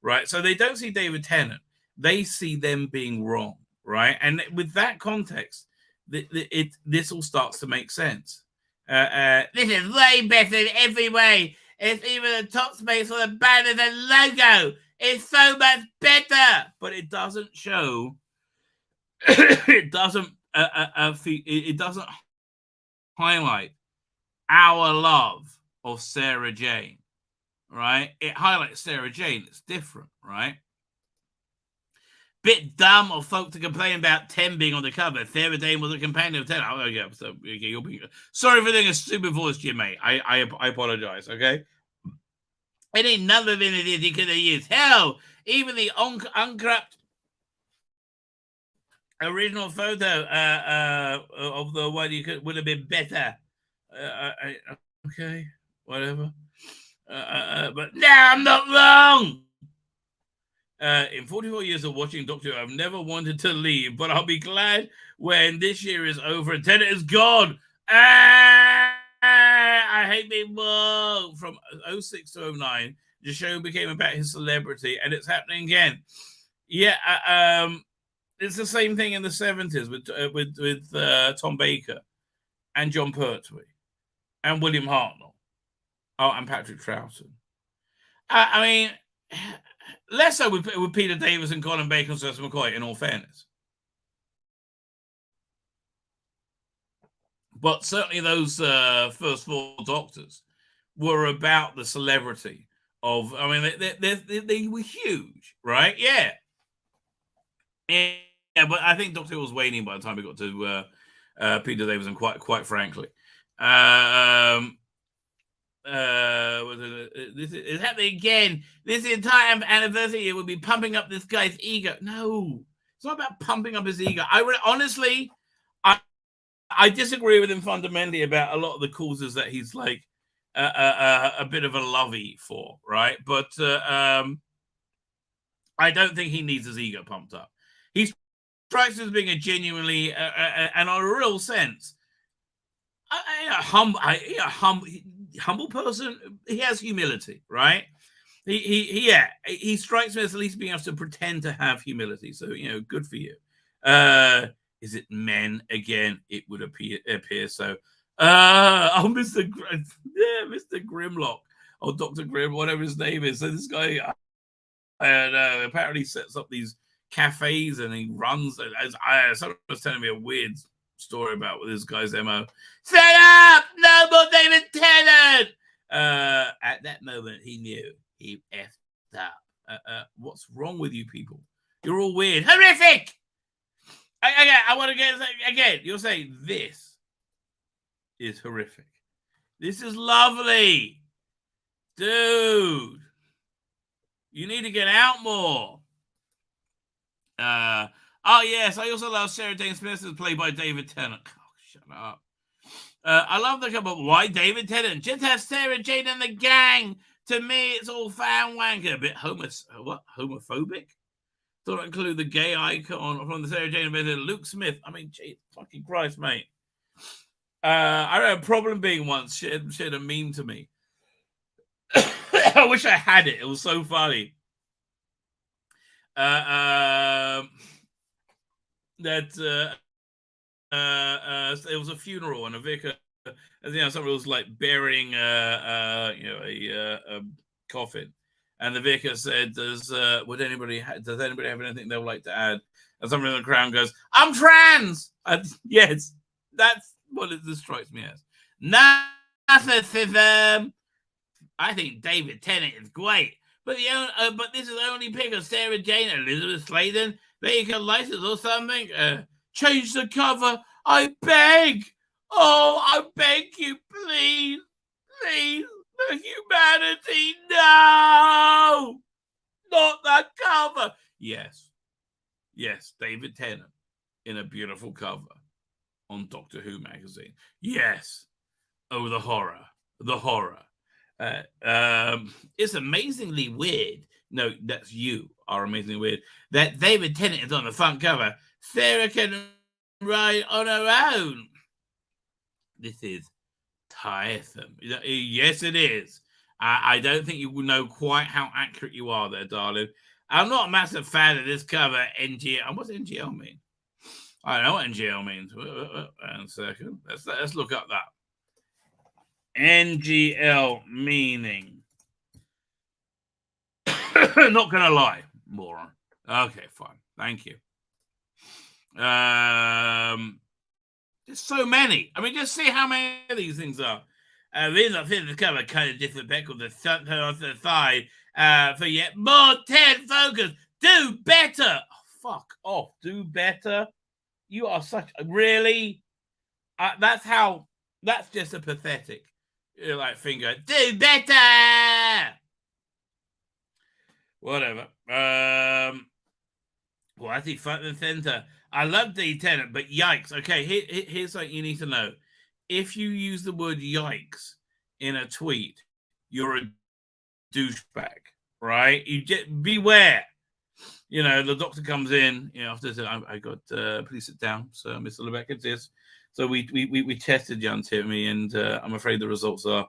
right? So they don't see David Tennant; they see them being wrong, right? And with that context, this all starts to make sense. This is way better in every way. It's even the top space for the banners and logo. It's so much better, but it doesn't show. It doesn't. It doesn't highlight our love of Sarah Jane, right? It highlights Sarah Jane. It's different, right? Bit dumb of folk to complain about 10 being on the cover. Sarah Jane was a companion of 10. Oh, yeah. So you'll be sorry for doing a stupid voice, Jim, mate. I apologize, okay? Any number of images you could have used. Hell, even the uncropped original photo of the one would have been better. Okay, whatever. But now I'm not wrong. In 44 years of watching Doctor Who, I've never wanted to leave, but I'll be glad when this year is over and Tennant is gone. I hate people. From 06 to 09, the show became about his celebrity, and it's happening again. Yeah, it's the same thing in the 70s with Tom Baker and John Pertwee and William Hartnell. Oh, and Patrick Troughton. I mean, less so with Peter Davis and Colin Baker and Cecil McCoy, in all fairness. But certainly those first four Doctors were about the celebrity of, I mean, they were huge, right? Yeah. Yeah, but I think Doctor Who was waning by the time we got to Peter Davis, and quite frankly. This is happening again. This entire anniversary year will be pumping up this guy's ego. No, it's not about pumping up his ego. Honestly, I disagree with him fundamentally about a lot of the causes that he's like a bit of a lovey for, right? But I don't think he needs his ego pumped up. He strikes as being a genuinely and on a real sense, humble person. He has humility, right? He strikes me as at least being able to pretend to have humility. So, good for you. Is it men again? It would appear so. Mr. Mr. Grimlock, or Dr. Grim, whatever his name is. So this guy, apparently sets up these cafes and he runs. Someone was telling me a weird story about this guy's MO. Set up! No more David Tennant! At that moment, he knew he effed up. What's wrong with you people? You're all weird. Horrific! I want to get again. You'll say this is horrific. This is lovely. Dude, you need to get out more. Yes, I also love Sarah Jane Smith's played by David Tennant. Oh, shut up. I love the couple. Why David Tennant? Just have Sarah Jane and the gang. To me, it's all fan wanker. A bit homophobic. Don't include the gay icon from the Sarah Jane and Luke Smith. I mean, gee, fucking Christ, mate. I had a problem being once. She had a meme to me. I wish I had it. It was so funny. It was a funeral and a vicar, somebody was like burying a coffin, and the vicar said, "Does anybody have anything they would like to add?" And somebody in the crowd goes, "I'm trans." Yes, that's what this strikes me as. Narcissism. I think David Tennant is great. But this is only pick of Sarah Jane and Elizabeth Sladen. They can license or something. Change the cover. I beg. Oh, I beg you, please. Please. The humanity. No. Not that cover. Yes. Yes, David Tennant in a beautiful cover on Doctor Who magazine. Yes. Oh, the horror. The horror. It's amazingly weird. No, that's you are amazingly weird. That David Tennant is on the front cover. Sarah can ride on her own. This is tiresome. Yes, it is. I don't think you will know quite how accurate you are there, darling. I'm not a massive fan of this cover. NGL. What's NGL mean? I don't know what NGL means. Wait a second. Let's look up that. NGL meaning. Not gonna lie, moron. Okay, fine. Thank you. There's so many. I mean, just see how many of these things are. We're not feeling the cover kind of disrespectful the front off the side for yet more 10 focus. Do better. Oh, fuck off. Do better. You are such a really. That's just a pathetic. Like finger, do better. Whatever. Well, I think front and center. I love the Tennant, but yikes. Okay, here's something you need to know. If you use the word yikes in a tweet, you're a douchebag, right? You just beware. The doctor comes in. After I got please sit down. So Mr. Lebetkin says. So we tested young Timmy, and I'm afraid the results are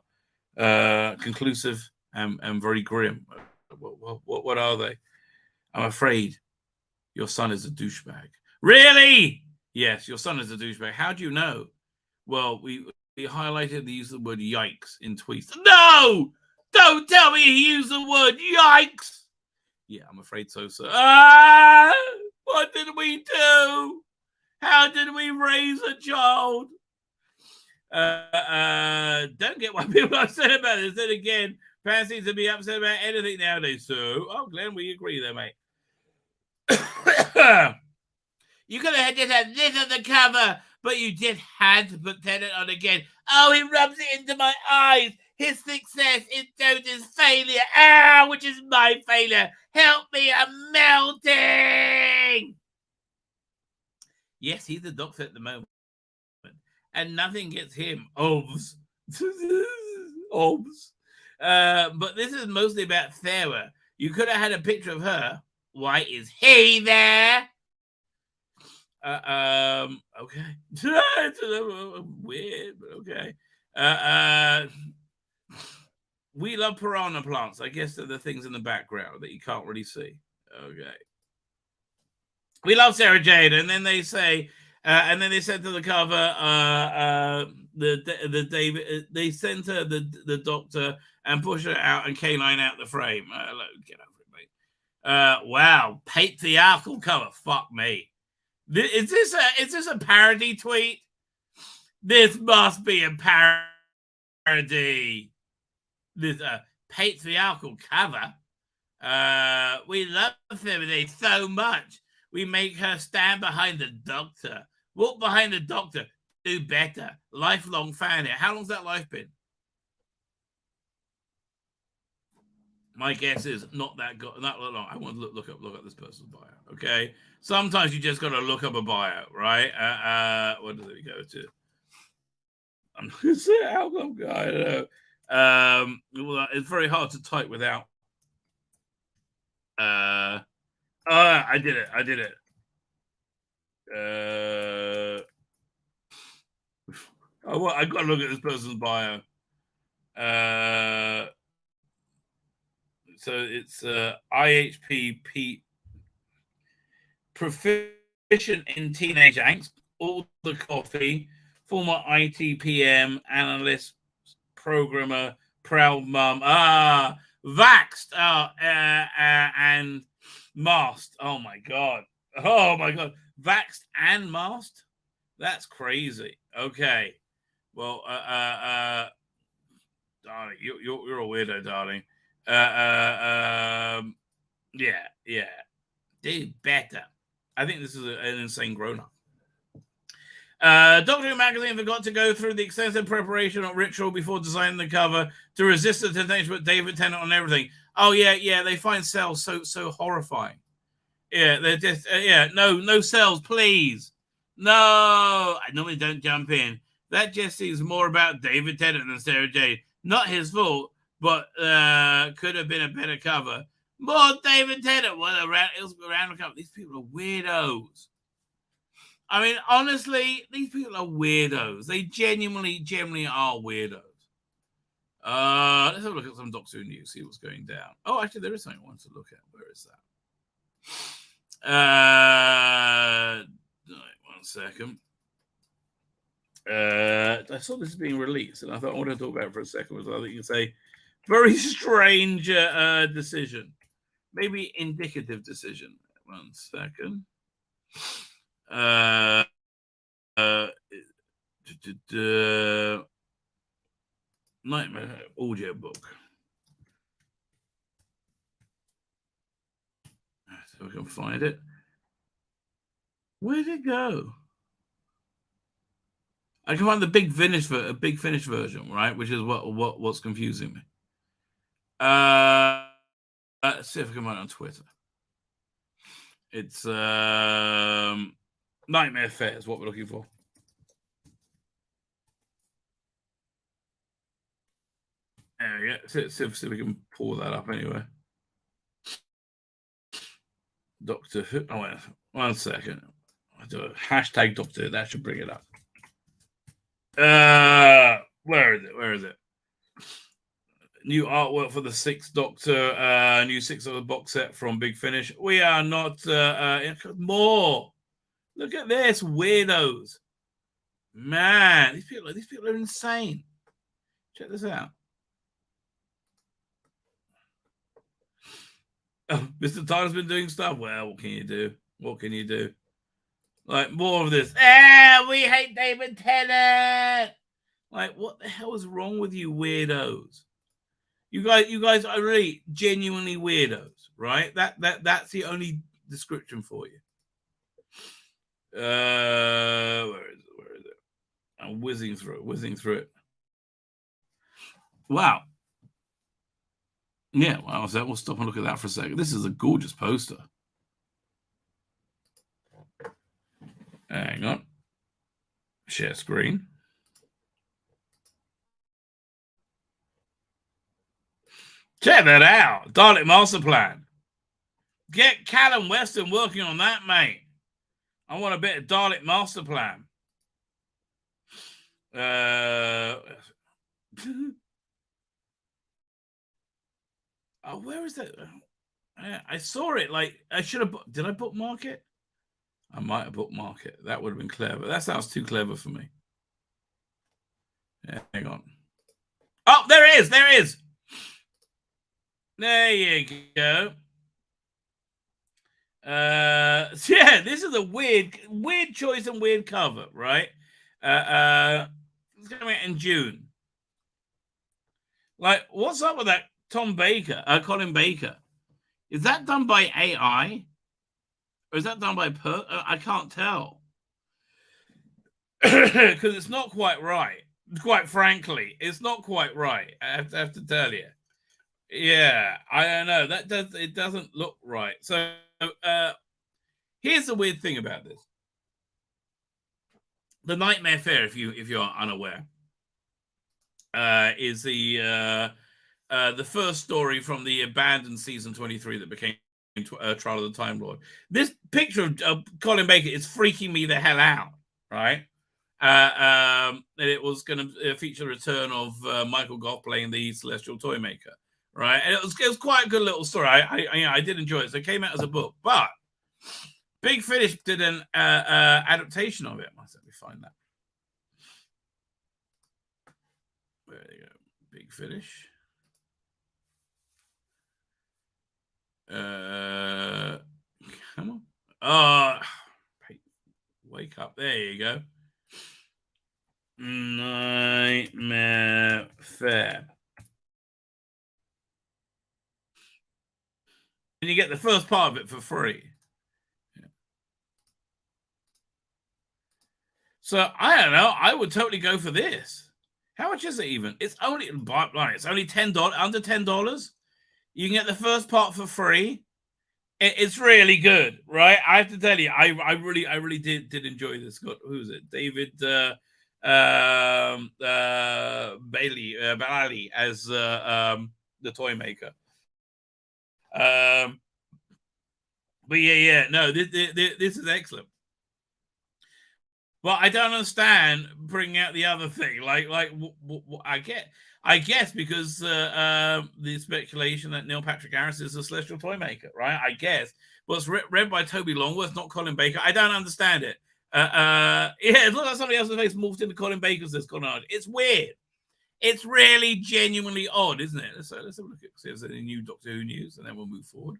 conclusive and very grim. What are they? I'm afraid your son is a douchebag. Really? Yes, your son is a douchebag. How do you know? Well, we highlighted the use of the word yikes in tweets. No! Don't tell me he used the word yikes! Yeah, I'm afraid so, sir. What did we do? How did we raise a child? Don't get why people are upset about this. Then again, parents seem to be upset about anything nowadays. So, Glenn, we agree there, mate. You could have just had this on the cover, but you just had to put Tennant on again. Oh, he rubs it into my eyes. His success is Jones' failure. Which is my failure. Help me, I'm melting. Yes, he's the doctor at the moment. And nothing gets him. Obs. Obs. But this is mostly about Sarah. You could have had a picture of her. Why is he there? Okay. It's weird, but okay. We love piranha plants. I guess they're the things in the background that you can't really see. Okay. We love Sarah Jane, and then they say, and then they sent to the cover, the David. They sent her the doctor and push her out and K-line out the frame. Get over it, mate. Wow, patriarchal cover. Fuck me. Is this a parody tweet? This must be a parody. This patriarchal cover. We love femininity so much. We make her stand behind the doctor. Walk behind the doctor. Do better. Lifelong fan here. How long's that life been? My guess is not that long. I want to look up this person's bio. Okay. Sometimes you just got to look up a bio, right? What does it go to? I'm not going to say how long. I don't know. Well, it's very hard to type without. I did it. I got to look at this person's bio. So it's IHP proficient in teenage angst, all the coffee, former ITPM analyst, programmer, proud mum, vaxxed, and masked. Oh my god, vaxxed and masked. That's crazy. Okay, well, darling, you're a weirdo, darling. Yeah. Do better. I think this is an insane grown-up. Doctor Who magazine forgot to go through the extensive preparation or ritual before designing the cover to resist the temptation to put David Tennant on everything. Oh yeah. They find cells so horrifying. Yeah, they're just no cells, please. No, I normally don't jump in. That just seems more about David Tennant than Sarah Jane. Not his fault, but could have been a better cover. More David Tennant. Well, it was around the cover. These people are weirdos. I mean, honestly, these people are weirdos. They genuinely are weirdos. Let's have a look at some Doctor Who news, see what's going down. Oh, actually, there is something I want to look at. Where is that? 1 second. I saw this being released, and I thought I want to talk about it for a second. So I think you can say, very strange decision. Maybe indicative decision. 1 second. Nightmare audio book. So I can find it. Where'd it go? I can find the big finish version, right? Which is what's confusing me. Let's see if I can find it on Twitter. It's Nightmare Fair is what we're looking for. There we go. See if we can pull that up anyway. Doctor Who. Oh, wait, 1 second. I do a hashtag Doctor Who. That should bring it up. Where is it? New artwork for the 6th Doctor, new 6th of the box set from Big Finish. We are not more. Look at this, weirdos. Man, these people are insane. Check this out. Oh, Mr. Tyler's been doing stuff. Well, what can you do? Like, more of this. We hate David Tennant. Like, what the hell is wrong with you weirdos? You guys are really genuinely weirdos, right? That's the only description for you. Where is it? I'm whizzing through it. Wow. Yeah, well, so we'll stop and look at that for a second. This is a gorgeous poster. Hang on. Share screen. Check that out. Dalek Master Plan. Get Callum Weston working on that, mate. I want a bit of Dalek Master Plan. Oh, where is that? I saw it. Like, I should have. Did I bookmark it? I might have bookmarked it. That would have been clever. That sounds too clever for me. Yeah, hang on. Oh, there it is. There it is. There you go. So yeah, this is a weird choice and weird cover, right? It's coming out in June. Like, what's up with that Colin Baker? Is that done by AI? Or is that done by I can't tell. Because it's not quite right. Quite frankly, it's not quite right. I have to tell you. Yeah, I don't know. It doesn't look right. So here's the weird thing about this. The Nightmare Fair, if you're unaware, is the first story from the abandoned season 23 that became Trial of the Time Lord. This picture of Colin Baker is freaking me the hell out, right? And it was going to feature the return of Michael Goff playing the Celestial Toymaker, right? And it was quite a good little story. I did enjoy it. So it came out as a book, but Big Finish did an adaptation of it. Let me find that. There you go. Big Finish. Come on. Wake up. There you go. Nightmare Fair. And you get the first part of it for free. Yeah. So I don't know. I would totally go for this. How much is it even? It's only $10, under $10. You can get the first part for free. It's really good, right? I have to tell you, I really did enjoy this. Who is it? David Bailey as the toy maker. But no, this is excellent. Well, I don't understand bringing out the other thing. Like I guess because the speculation that Neil Patrick Harris is a Celestial Toymaker, right? I guess. Well, it's read by Toby Longworth, not Colin Baker. I don't understand it. It looks like somebody else's face morphed into Colin Baker's. This Colin. It's weird. It's really genuinely odd, isn't it? So let's have a look at see if there's any new Doctor Who news, and then we'll move forward.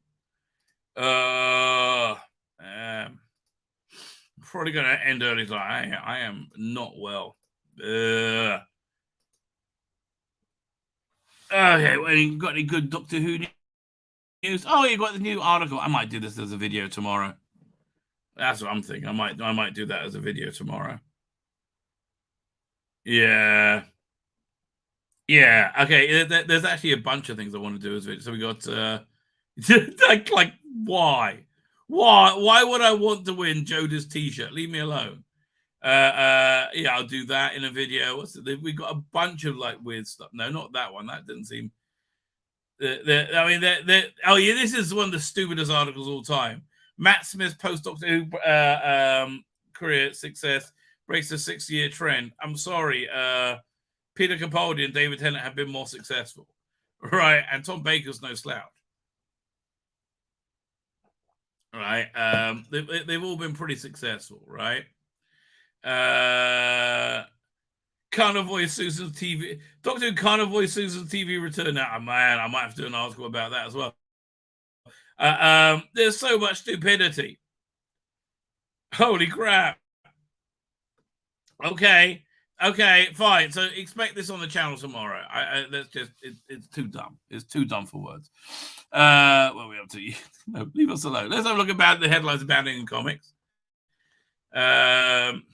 Probably going to end early. So I am not well. Okay, well, you got any good Doctor Who news? Oh, you got the new article. I might do this as a video tomorrow. That's what I'm thinking. I might do that as a video tomorrow. Yeah. Okay. There's actually a bunch of things I want to do as video. So we got like why would I want to win Joda's t-shirt? Leave me alone. Yeah, I'll do that in a video. We got a bunch of like weird stuff. No, not that one. That didn't seem. Oh yeah, this is one of the stupidest articles of all time. Matt Smith's post Doctor Who career success breaks the 6-year trend. I'm sorry, Peter Capaldi and David Tennant have been more successful, right? And Tom Baker's no slouch, right? They've all been pretty successful, right? Can't avoid Susan's TV. Doctor Who can't avoid Susan's TV return. Now, man, I might have to do an article about that as well. There's so much stupidity. Holy crap. Okay, fine. So expect this on the channel tomorrow. That's just it's too dumb. It's too dumb for words. What are we up to? No, leave us alone. Let's have a look about the headlines abandoning comics. John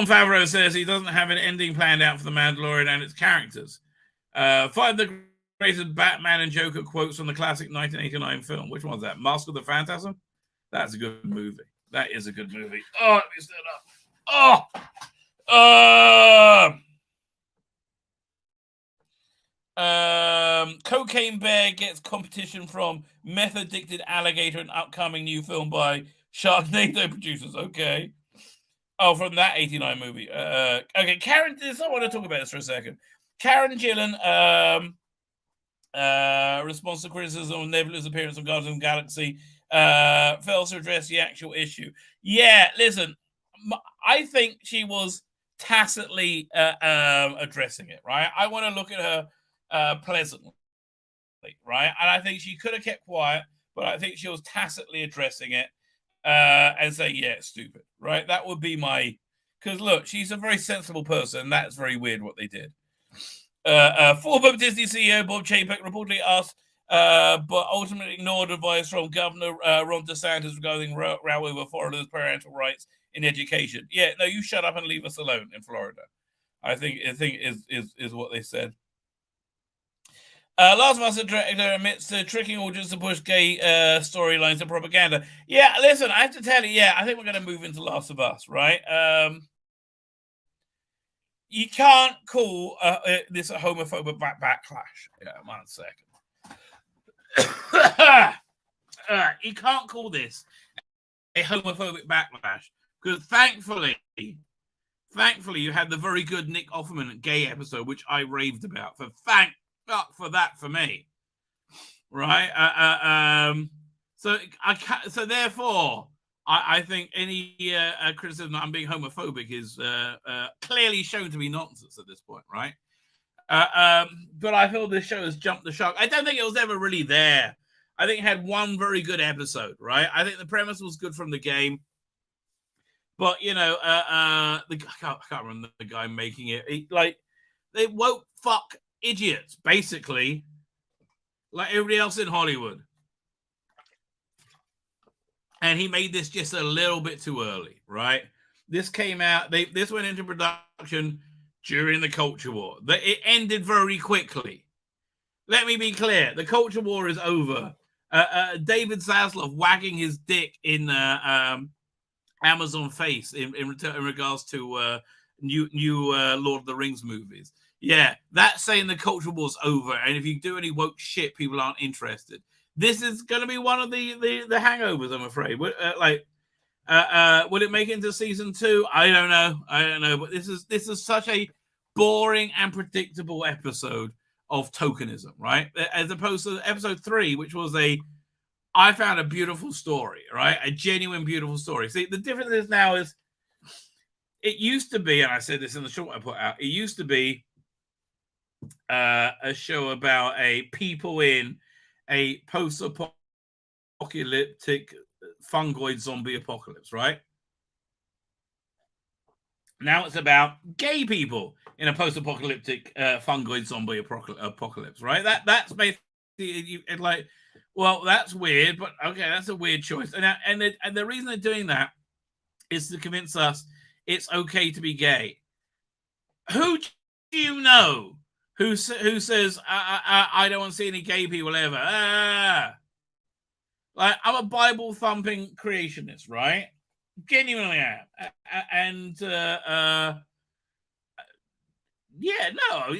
Favreau says he doesn't have an ending planned out for The Mandalorian and its characters. 5 of the greatest Batman and Joker quotes from the classic 1989 film. Which one's that? Mask of the Phantasm? That's a good movie. That is a good movie. Oh, let me stand up. Cocaine Bear gets competition from Meth Addicted Alligator, an upcoming new film by Sharknado producers. Okay. Oh, from that 89 movie. Okay, Karen, I want to talk about this for a second. Karen Gillan responds to criticism of Nebula's appearance on Guardians of the Galaxy, fails to address the actual issue. Yeah, listen, I think she was tacitly addressing it, right? I want to look at her pleasantly, right? And I think she could have kept quiet, but I think she was tacitly addressing it and saying, yeah, it's stupid, right? That would be my... Because, look, she's a very sensible person, and that's very weird what they did. Former Disney CEO Bob Chapek reportedly asked, but ultimately ignored advice from Governor Ron DeSantis regarding row over foreigners' parental rights in education. Yeah, no, you shut up and leave us alone in Florida. I think is what they said. Last of Us director admits to tricking audience to push gay storylines and propaganda. Yeah, listen, I have to tell you, yeah, I think we're going to move into Last of Us, right? You can't call this a homophobic backlash. Yeah, 1 second. You can't call this a homophobic backlash because thankfully you had the very good Nick Offerman gay episode, which I raved about. Thank God for that for me, right? So therefore, I think any criticism that I'm being homophobic is clearly shown to be nonsense at this point, right? But I feel this show has jumped the shark. I don't think it was ever really there. I think it had one very good episode, right? I think the premise was good from the game. But, you know, I can't remember the guy making it. They woke fuck idiots, basically, like everybody else in Hollywood. And he made this just a little bit too early, right? This came out, this went into production during the culture war. It ended very quickly. Let me be clear. The culture war is over. David Zaslav wagging his dick in Amazon face in regards to new Lord of the Rings movies. Yeah, that's saying the culture war's over. And if you do any woke shit, people aren't interested. This is going to be one of the hangovers, I'm afraid. Will it make it into season 2? I don't know. But this is such a boring and predictable episode of tokenism, right? As opposed to episode 3, which was I found a beautiful story, right? A genuine, beautiful story. See, the difference is now is it used to be, and I said this in the short I put out, it used to be a show about people in a post-apocalyptic fungoid zombie apocalypse, right? Now it's about gay people in a post-apocalyptic fungoid zombie apocalypse, right? That's basically like, well, that's weird, but okay, that's a weird choice. And the reason they're doing that is to convince us it's okay to be gay. Who do you know who says I don't want to see any gay people ever? Like, I'm a Bible thumping creationist, right? Genuinely am. And yeah, no.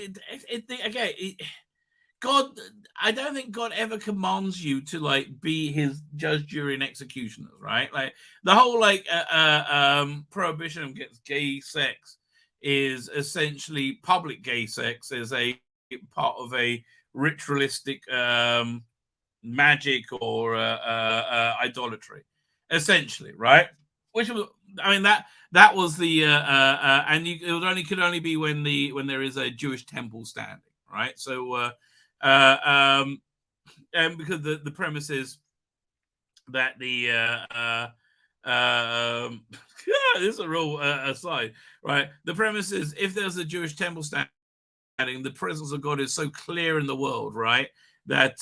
God, I don't think God ever commands you to like be his judge, jury, and executioners, right? Like the whole prohibition against gay sex is essentially public gay sex as a part of a ritualistic magic or idolatry, essentially, right? Which was, I mean, that was the and it could only be when there is a Jewish temple standing, right? So and because the premise is that this is a real aside, right? The premise is if there's a Jewish temple standing, the presence of God is so clear in the world, right? That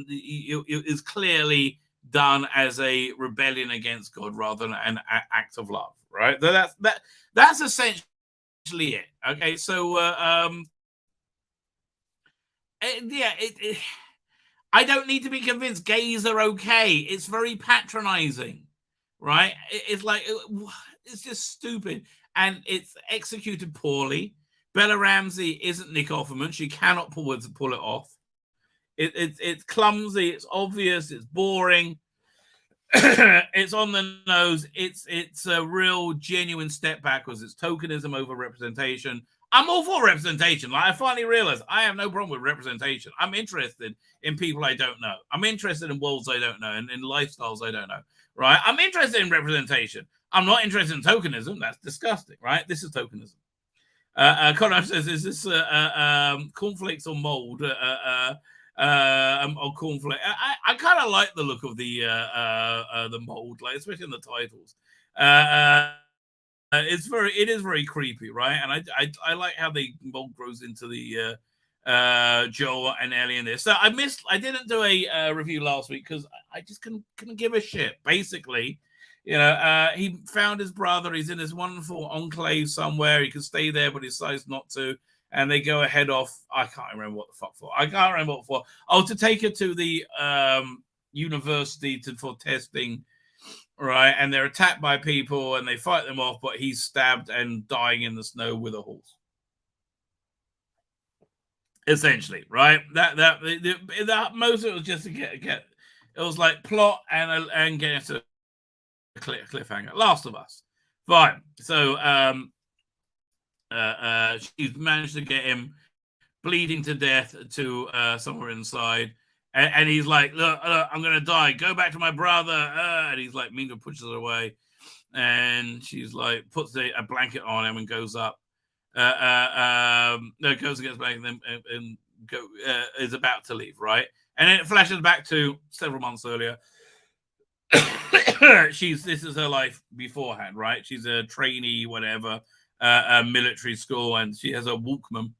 it is clearly done as a rebellion against God rather than an act of love, right? So that's essentially it. Okay, so I don't need to be convinced gays are okay. It's very patronizing, right? It's like it's just stupid, and it's executed poorly. Bella Ramsey isn't Nick Offerman. She cannot pull it off. It's clumsy. It's obvious. It's boring. It's on the nose. It's a real genuine step backwards. It's tokenism over representation. I'm all for representation. Like, I finally realized I have no problem with representation. I'm interested in people I don't know. I'm interested in worlds I don't know and in lifestyles I don't know, right? I'm interested in representation. I'm not interested in tokenism. That's disgusting, right? This is tokenism. Conrad says, is this cornflakes or mold? Or cornflake. I kind of like the look of the mold, like especially in the titles. It is very creepy, right? And I like how the mold grows into the Joel and Ellie in this. So I didn't do a review last week because I just couldn't give a shit. Basically, he found his brother. He's in this wonderful enclave somewhere. He could stay there, but he decides not to. And they go ahead off. I can't remember what the fuck for. I can't remember what for. Oh, to take her to the university for testing, right? And they're attacked by people, and they fight them off. But he's stabbed and dying in the snow with a horse. Essentially, right? That most of it was just to get. It was like plot and get into a cliffhanger. Last of Us, fine. So she's managed to get him bleeding to death to somewhere inside, and he's like, look, I'm gonna die. Go back to my brother. And he's like, mean to pushes her away, and she's like, puts a blanket on him and goes up. Goes against back and is about to leave, right? And then it flashes back to several months earlier. This is her life beforehand, right? She's a trainee, whatever, military school, and she has a Walkman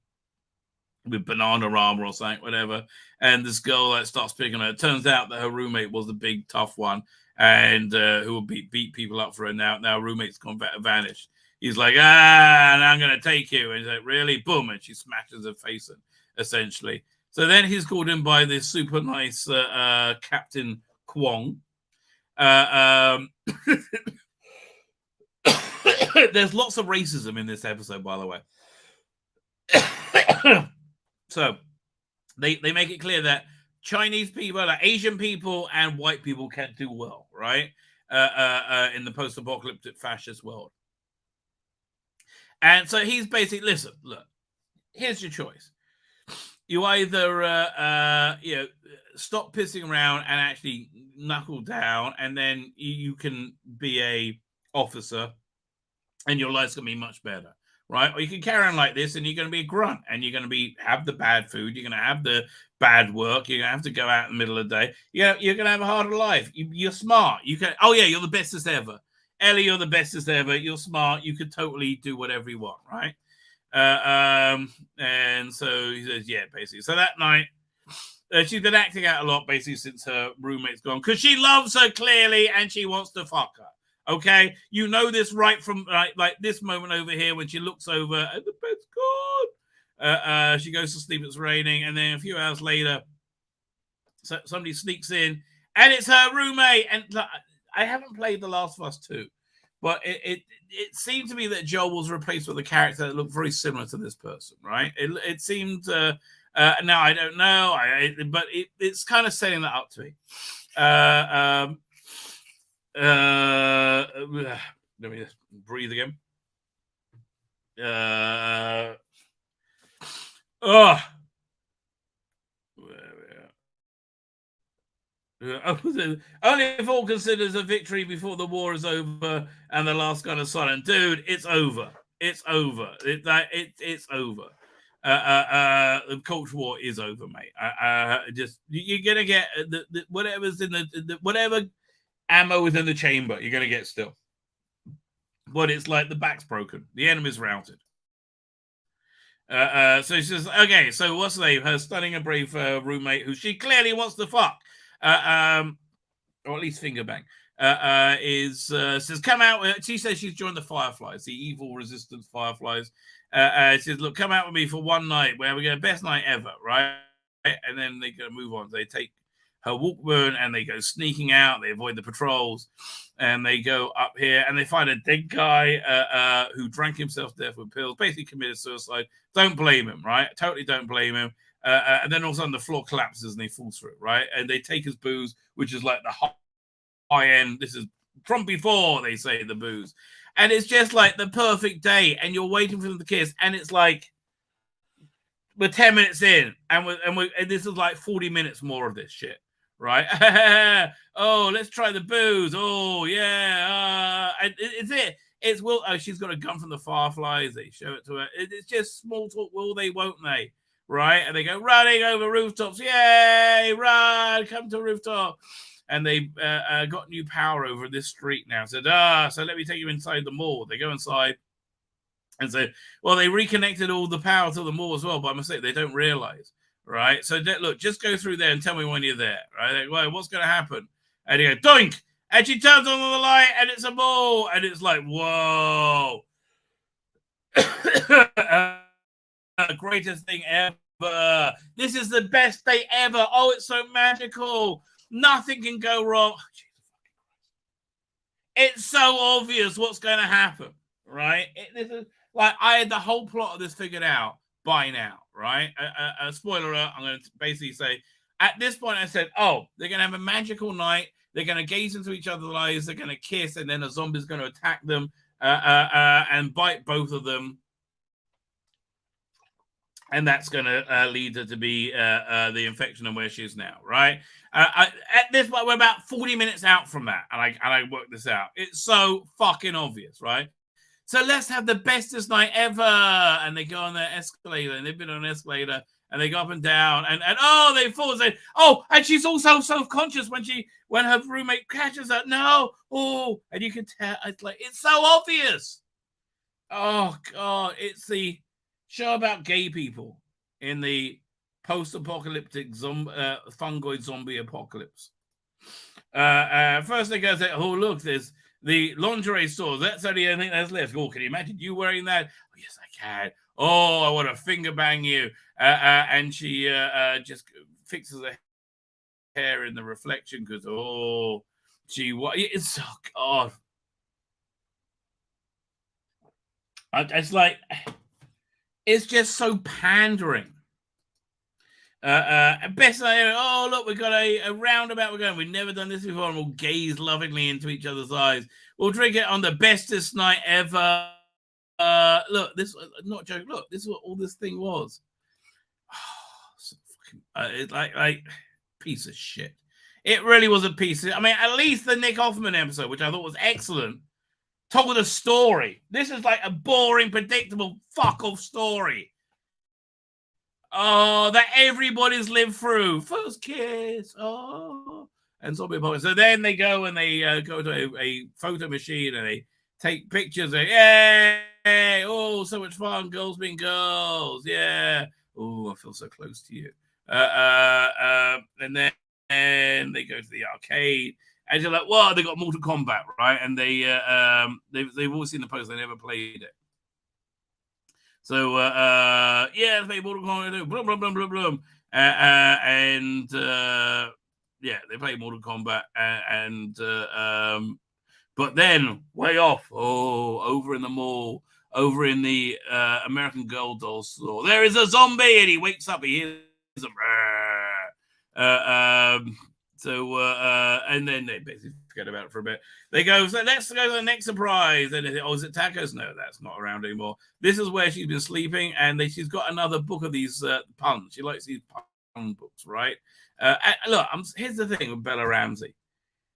with banana armor or something, whatever. And this girl that starts picking her. It turns out that her roommate was the big tough one, and who will beat people up for her now. Now roommate's gone vanished. He's like, and I'm going to take you. And he's like, really? Boom. And she smashes her face in, essentially. So then he's called in by this super nice Captain Kwong. There's lots of racism in this episode, by the way. So they make it clear that Chinese people, like Asian people and white people can't do well, right? In the post-apocalyptic fascist world. And so he's basically, listen, look, here's your choice. You either, stop pissing around and actually knuckle down, and then you can be a officer, and your life's going to be much better, right? Or you can carry on like this, and you're going to be a grunt, and you're going to have the bad food, you're going to have the bad work, you're going to have to go out in the middle of the day. You're going to have a harder life. You're smart. You can. Oh yeah, you're the bestest ever. Ellie, you're the bestest ever. You're smart. You could totally do whatever you want, right? And so he says, yeah, basically. So that night, she's been acting out a lot, basically, since her roommate's gone, because she loves her clearly, and she wants to fuck her. Okay, you know this right from like this moment over here when she looks over and the bed's gone. She goes to sleep. It's raining, and then a few hours later, somebody sneaks in, and it's her roommate. And I haven't played The Last of Us 2, but it seemed to me that Joel was replaced with a character that looked very similar to this person, right? It seemed. Now I don't know, but it's kind of setting that up to me. Let me just breathe again. Only if all considers a victory before the war is over and the last gun is silent. Dude, it's over. It's over. It's over. The culture war is over, mate. Just you're gonna get whatever's in the whatever ammo is in the chamber. You're gonna get still, but it's like the back's broken. The enemy's routed. So she says, okay, so what's the name? Her stunning and brave roommate, who she clearly wants to fuck, or at least finger bang, says, come out. She says she's joined the Fireflies, the evil resistance Fireflies. She says, look, come out with me for one night where we get the best night ever, right? And then they go move on. They take her Walkman and they go sneaking out. They avoid the patrols and they go up here and they find a dead guy who drank himself to death with pills, basically committed suicide. Don't blame him, right? Totally don't blame him. And then all of a sudden the floor collapses and he falls through, right? And they take his booze, which is like the high end. This is from before, they say, the booze. And it's just like the perfect day, and you're waiting for them to kiss, and it's like we're 10 minutes in, and this is like 40 minutes more of this shit, right? Oh, let's try the booze. Oh, yeah. It's it. It's will. Oh, she's got a gun from the Fireflies. They show it to her. It's just small talk. Will they? Won't they? Right? And they go running over rooftops. Yay! Run! Come to a rooftop. And they got new power over this street now. Said, so let me take you inside the mall. They go inside and say, well, they reconnected all the power to the mall as well by mistake. They don't realize, right? So look, just go through there and tell me when you're there, right? Like, well, what's going to happen? And you go, doink! And she turns on the light, and it's a mall, and it's like, whoa. Greatest thing ever. This is the best day ever. Oh, it's so magical. Nothing can go wrong. Oh, it's so obvious what's going to happen, right? This is like I had the whole plot of this figured out by now, right? Spoiler alert, I'm going to basically say, at this point, I said, oh, they're going to have a magical night. They're going to gaze into each other's eyes. They're going to kiss, and then a zombie's going to attack them and bite both of them. And that's going to lead her to be the infection and where she is now, right? At this point, we're about 40 minutes out from that, and I worked this out. It's so fucking obvious, right? So let's have the bestest night ever. And they go on their escalator, and they've been on an escalator, and they go up and down, and oh, they fall and say, oh, and she's also self-conscious when her roommate catches her. No, oh, and you can tell it's so obvious. Oh God, it's the show about gay people in the post-apocalyptic fungoid zombie apocalypse. First they go say, oh look, there's the lingerie store. That's the only thing that's left. Oh, can you imagine you wearing that? Oh, yes, I can. Oh, I want to finger bang you. And she just fixes her hair in the reflection because it's oh God. It's like it's just so pandering. Best oh look, we've got a roundabout we're going. We've never done this before, and we'll gaze lovingly into each other's eyes. We'll drink it on the bestest night ever. Look, this not joke. Look, this is what all this thing was. It's like piece of shit. It really was a piece of. I mean, at least the Nick Offerman episode, which I thought was excellent, told a story. This is like a boring, predictable fuck off story. Oh, that everybody's lived through. First kiss. Oh, and zombie apocalypse. So then they go and they go to a photo machine and they take pictures. And, yay! Oh, so much fun. Girls being girls. Yeah. Oh, I feel so close to you. And then they go to the arcade. And you're like, well, they got Mortal Kombat, right? And they've all seen the post. They never played it. So, yeah, let's play Mortal Kombat. Blum, blum, blum, blum, blum. Yeah, they play Mortal Kombat. But then, way off, over in the mall, over in the American Girl doll store, there is a zombie, and he wakes up, he hears a and then they basically forget about it for a bit. They go, so let's go to the next surprise. And they say, oh, is it tacos? No, that's not around anymore. This is where she's been sleeping, and she's got another book of these puns. She likes these pun books, right? Look, here's the thing with Bella Ramsey.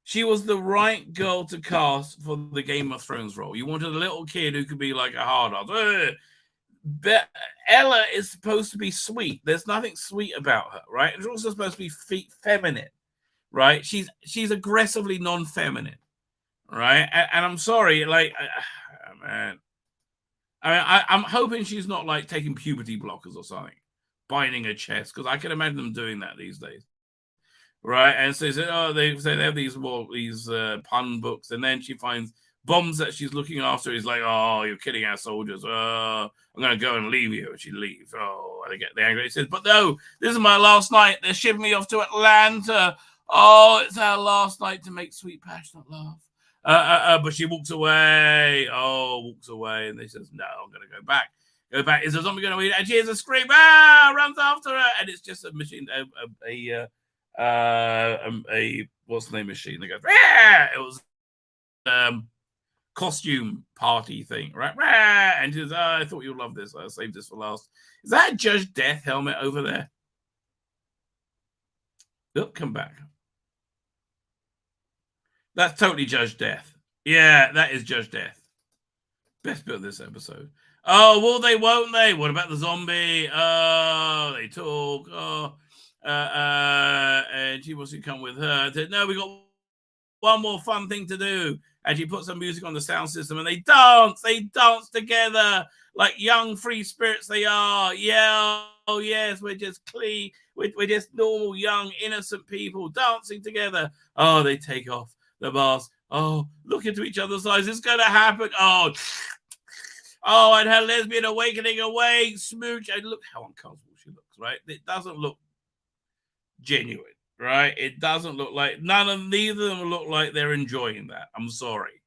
She was the right girl to cast for the Game of Thrones role. You wanted a little kid who could be like a hard-ass. But Ella is supposed to be sweet. There's nothing sweet about her, right? It's also supposed to be feminine, right? She's aggressively non-feminine, right? And I'm sorry, like, man. I mean, I'm hoping she's not like taking puberty blockers or something, binding her chest, because I can imagine them doing that these days, right? And so they have these pun books, and then she finds bombs that she's looking after. He's like, oh, you're killing our soldiers. I'm going to go and leave you. And she leaves. Oh, and they get angry. He says, but no, this is my last night. They're shipping me off to Atlanta. Oh, it's our last night to make sweet, passionate love. But she walks away. Walks away. And they says, no, I'm going to go back. Go back. Is a zombie going to eat? And she hears a scream. Runs after her. And it's just a machine, a what's the name machine? They go, it was costume party thing, right? And she says, I thought you'd love this. I saved this for last. Is that Judge Death helmet over there? Look, come back. That's totally Judge Death. Yeah, that is Judge Death. Best bit of this episode. Oh, will they, won't they? What about the zombie? Oh, they talk. Oh, and she wants to come with her. Said, no, we got one more fun thing to do. And she puts some music on the sound system and they dance. They dance together like young free spirits they are. Yeah, oh yes, we're just clean. We're just normal, young, innocent people dancing together. Oh, they take off the mask. Oh, look into each other's eyes. It's going to happen. Oh, and her lesbian awakening away. Smooch. And look how uncomfortable she looks, right? It doesn't look genuine. Right, it doesn't look like neither of them look like they're enjoying that. I'm sorry.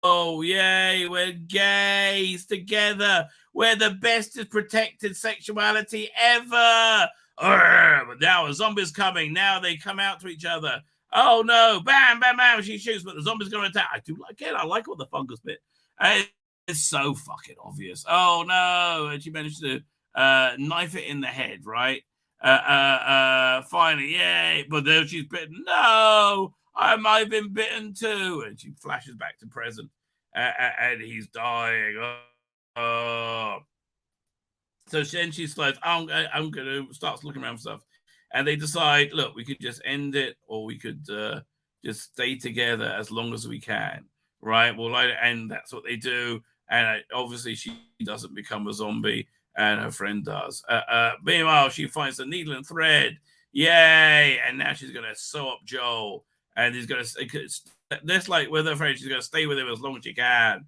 Oh, yay, we're gays together. We're the best protected sexuality ever. But now a zombie's coming. Now they come out to each other. Oh no! Bam, bam, bam! She shoots, but the zombie's going to attack. I do like it. I like all the fungus bit. It's so fucking obvious. Oh no! And she managed to knife it in the head, right? Finally, yay, but then she's bitten. No, I've been bitten too. And she flashes back to present, and he's dying. So then she slides, I'm going to start looking around for stuff. And they decide, look, we could just end it, or we could just stay together as long as we can, right? Well, and that's what they do. And obviously she doesn't become a zombie. And her friend does. Meanwhile, she finds the needle and thread. Yay! And now she's going to sew up Joel. And he's going to, just like with her friend, she's going to stay with him as long as she can.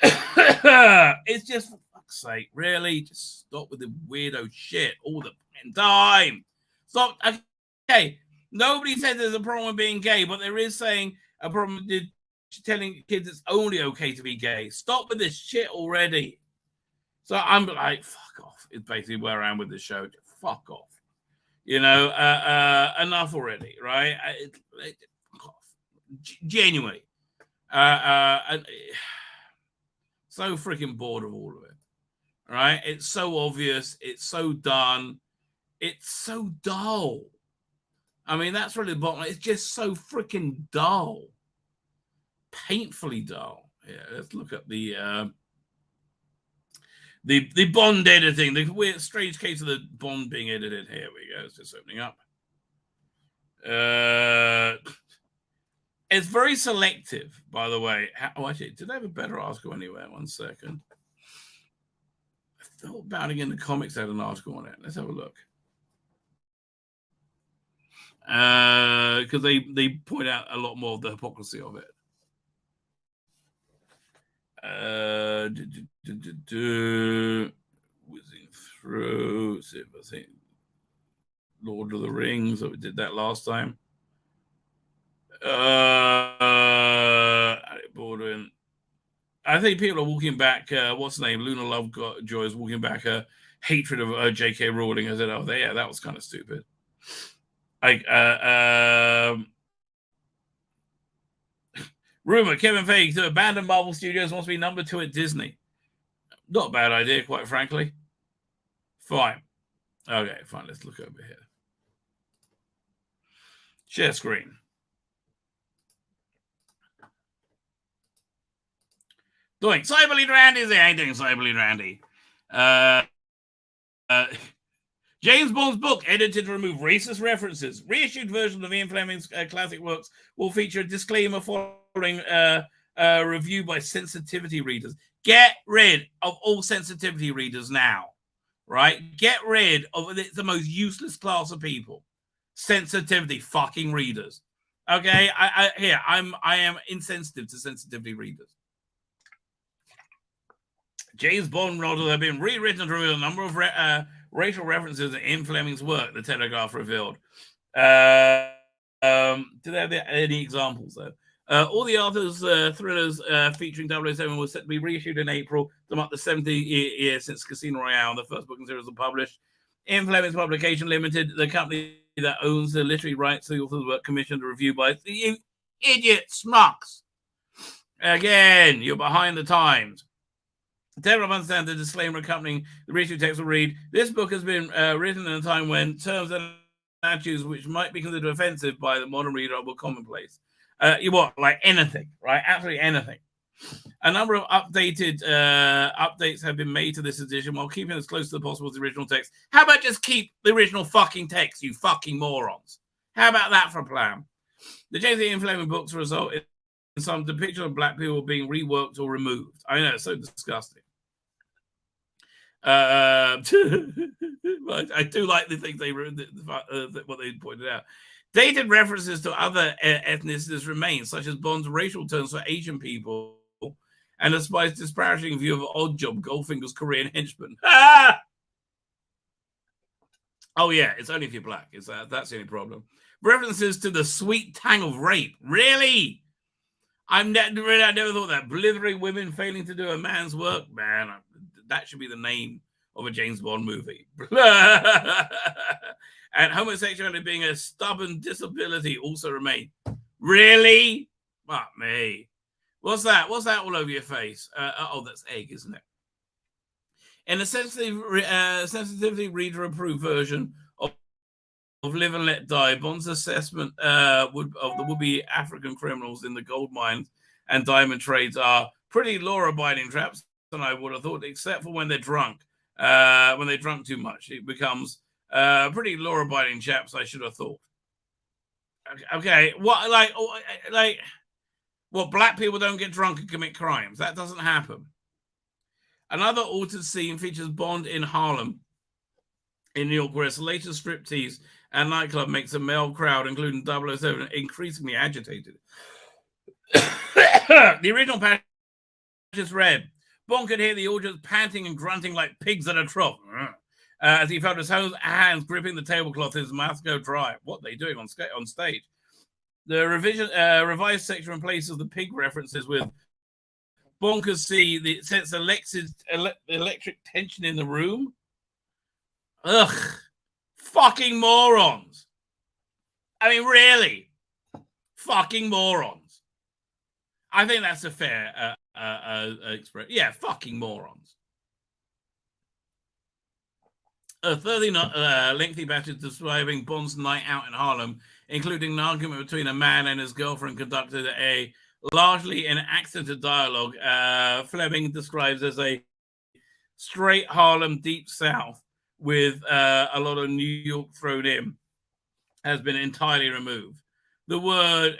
It's just, for fuck's sake, really? Just stop with the weirdo shit all the time. Stop. Okay, nobody said there's a problem with being gay, but there is saying a problem with telling kids it's only okay to be gay. Stop with this shit already. So I'm like, fuck off. It's basically where I am with the show. Fuck off. You know, enough already, right? Fuck off. Genuinely. So freaking bored of all of it. Right? It's so obvious. It's so done. It's so dull. I mean, that's really the bottom line. It's just so freaking dull. Painfully dull. Yeah, let's look at the Bond editing, the weird, strange case of the Bond being edited. Here we go. It's just opening up. It's very selective, by the way. Oh, actually, did I have a better article anywhere? 1 second. I thought Bounding in the Comics had an article on it. Let's have a look. Because they point out a lot more of the hypocrisy of it. Whizzing through. See if I think Lord of the Rings. So we did that last time. Baldwin. I think people are walking back. What's the name? Luna Lovejoy is walking back her hatred of J.K. Rowling. I said, "Oh, yeah, that was kind of stupid." Rumor, Kevin Feige to abandon Marvel Studios wants to be number 2 at Disney. Not a bad idea, quite frankly. Fine. Okay, fine. Let's look over here. Share screen. Doing Cyberlead Randy's there. I ain't doing Cyberlead Randy. James Bond's book, edited to remove racist references. Reissued version of Ian Fleming's classic works will feature a disclaimer following review by sensitivity readers. Get rid of all sensitivity readers now, right? Get rid of the most useless class of people. Sensitivity fucking readers. Okay, I am insensitive to sensitivity readers. James Bond novels have been rewritten to reveal a number of racial references in Fleming's work, the Telegraph revealed. Do they have any examples, though? All the authors' thrillers featuring 007 were set to be reissued in April to mark the 70th year since Casino Royale, the first book in series was published. In Fleming's Publication Limited, the company that owns the literary rights to the author's work, commissioned a review by you idiot smucks. Again, you're behind the times. The table of understand the disclaimer accompanying the review text will read, this book has been written in a time when terms and attitudes which might be considered offensive by the modern reader were commonplace. You what? Like anything, right? Absolutely anything. A number of updates have been made to this edition while keeping as close as possible to the original text. How about just keep the original fucking text, you fucking morons? How about that for a plan? The James Ian Fleming books result in some depiction of black people being reworked or removed. I know, it's so disgusting. I do like the things what they pointed out. Dated references to other ethnicities remain, such as Bond's racial terms for Asian people, and a spice disparaging view of Oddjob, Goldfinger's Korean henchman. Ah! Oh yeah, it's only if you're black. That's the only problem. References to the sweet tang of rape. Really? I never thought that. Blithering women failing to do a man's work. Man, that should be the name of a James Bond movie. And homosexuality being a stubborn disability also remain. Really? Fuck me. What's that? What's that all over your face? Oh, that's egg, isn't it? In a sensitively reader-approved version of Live and Let Die, Bond's assessment of the would-be African criminals in the gold mines and diamond trades are pretty law-abiding traps, and I would have thought, except for when they're drunk. When they drunk too much, it becomes pretty law-abiding chaps, I should have thought. Okay, what, what, black people don't get drunk and commit crimes? That doesn't happen. Another altered scene features Bond in Harlem in New York, where his latest striptease and nightclub makes a male crowd, including 007, increasingly agitated. The original passage is read. Bond could hear the audience panting and grunting like pigs at a trough as he felt his hands gripping the tablecloth, his mouth go dry. What are they doing on stage? The revised section replaces the pig references with Bond could see the sense of electric tension in the room. Ugh. Fucking morons. I mean, really? Fucking morons. I think that's a fair expression. Yeah, fucking morons. A 30-lengthy passage describing Bond's night out in Harlem, including an argument between a man and his girlfriend conducted a largely in accented dialogue, Fleming describes as a straight Harlem deep south with a lot of New York thrown in, has been entirely removed. The word,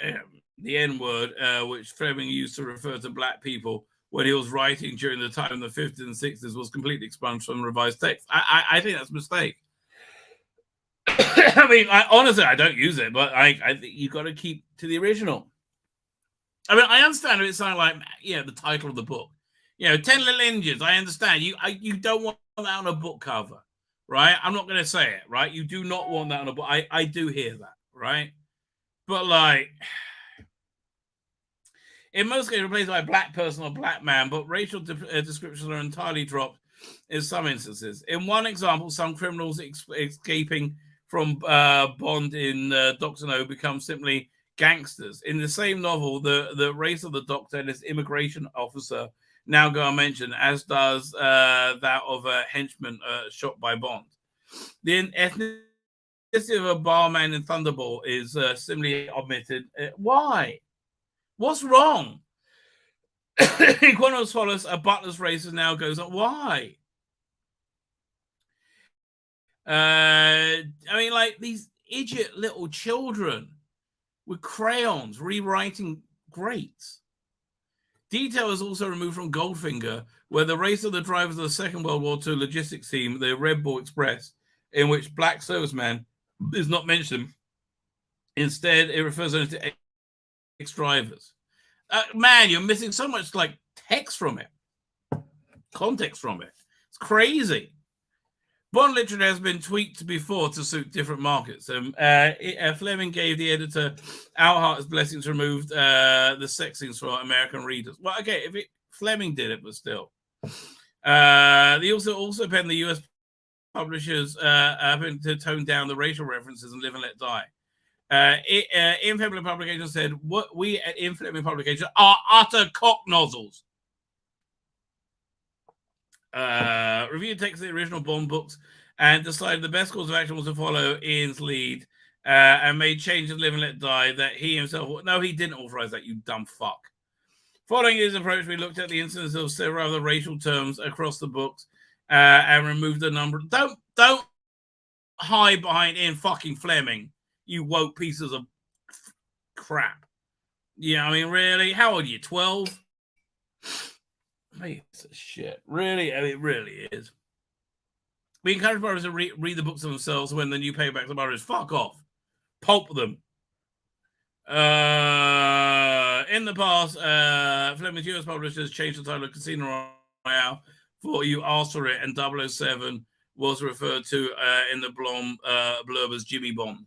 the N-word, which Fleming used to refer to black people when he was writing during the time of the 50s and 60s, was completely expunged from the revised text. I think that's a mistake. I mean, honestly, I don't use it, but I think you've got to keep to the original. I mean, I understand if it's something like, the title of the book. 10 Little Injuns, I understand. You don't want that on a book cover, right? I'm not going to say it, right? You do not want that on a book. I do hear that, right? But, in most cases, replaced by a black person or black man, but racial descriptions are entirely dropped in some instances. In one example, some criminals escaping from Bond in Dr. No become simply gangsters. In the same novel, the race of the doctor and his immigration officer now go unmentioned, as does that of a henchman shot by Bond. The ethnicity of a barman in Thunderball is similarly omitted. Why? What's wrong? In Quantum of Solace, a butler's race now goes on. Why? I mean, these idiot little children with crayons rewriting greats. Detail is also removed from Goldfinger, where the race of the drivers of the Second World War II logistics team, the Red Bull Express, in which black serviceman is not mentioned. Instead, it refers only to ex-drivers. Man, you're missing so much text from it, context from it. It's crazy. Bond literature has been tweaked before to suit different markets. Fleming gave the editor Al Hart's blessing to remove the sex scenes for American readers. Well, okay, Fleming did it, but still. They also penned the U.S. publishers having to tone down the racial references and Live and Let Die. Infamous Publications said, "What we at Infamous Publications are utter cock nozzles." Reviewed text of the original Bond books and decided the best course of action was to follow Ian's lead and made changes to Live and Let Die that he himself... No, he didn't authorize that, you dumb fuck. Following his approach, we looked at the incidence of several other racial terms across the books and removed a number... Don't hide behind Ian fucking Fleming, you woke pieces of crap. Yeah, I mean, really? How old are you, 12? Piece of shit. Really? I mean, it really is. We encourage borrowers to read the books themselves when the new paperbacks are borrowers. Fuck off. Pulp them. In the past, Fleming's US publishers changed the title of Casino Royale for You Asked For It, and 007 was referred to in the blurb as Jimmy Bond.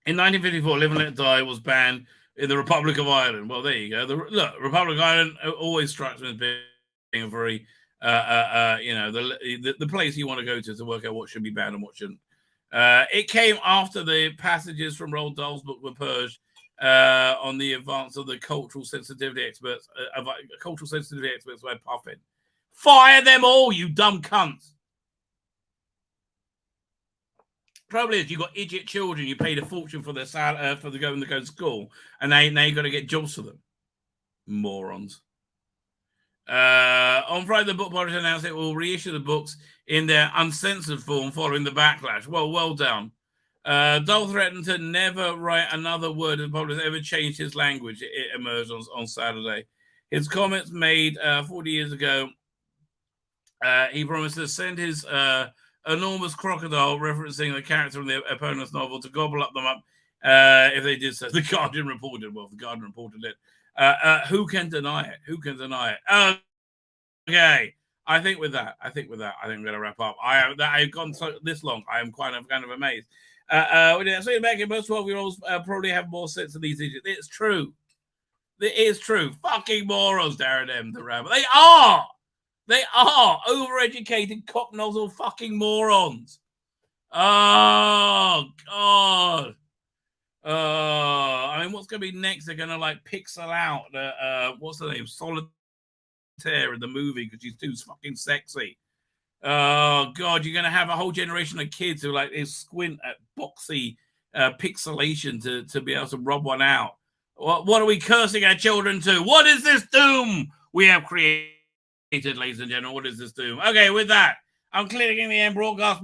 In 1954, Live and Let Die was banned in the Republic of Ireland. Well, there you go. Look, Republic of Ireland always strikes me as being a very, the place you want to go to work out what should be banned and what shouldn't. It came after the passages from Roald Dahl's book were purged on the advance of the cultural sensitivity experts by Puffin. Fire them all, you dumb cunts. Probably is you got idiot children. You paid a fortune for their for the going to go to school, and now you got to get jobs for them. Morons. On Friday, the book publisher announced it will reissue the books in their uncensored form following the backlash. Well done. Dahl threatened to never write another word if the publisher ever changed his language. It emerged on Saturday. His comments made 40 years ago. He promised to send his enormous crocodile, referencing the character from the opponent's novel, to gobble up them up if they did so. The Guardian reported. Well, the Guardian reported it. Who can deny it? Who can deny it? Okay. I think with that, I'm going to wrap up. I've gone this long. I am kind of amazed. So back in most 12-year-olds probably have more sense of these issues. It's true. It is true. Fucking morons, Darren M. the Rabbi. They are. They are overeducated cocknozzle fucking morons. Oh, God. I mean, what's going to be next? They're going to, like, pixel out, what's the name? Solitaire in the movie because she's too fucking sexy. Oh, God, you're going to have a whole generation of kids who, like, is squint at boxy pixelation to be able to rob one out. What are we cursing our children to? What is this doom we have created? Ladies and gentlemen, what is this doom? Okay, with that, I'm clicking the end broadcast.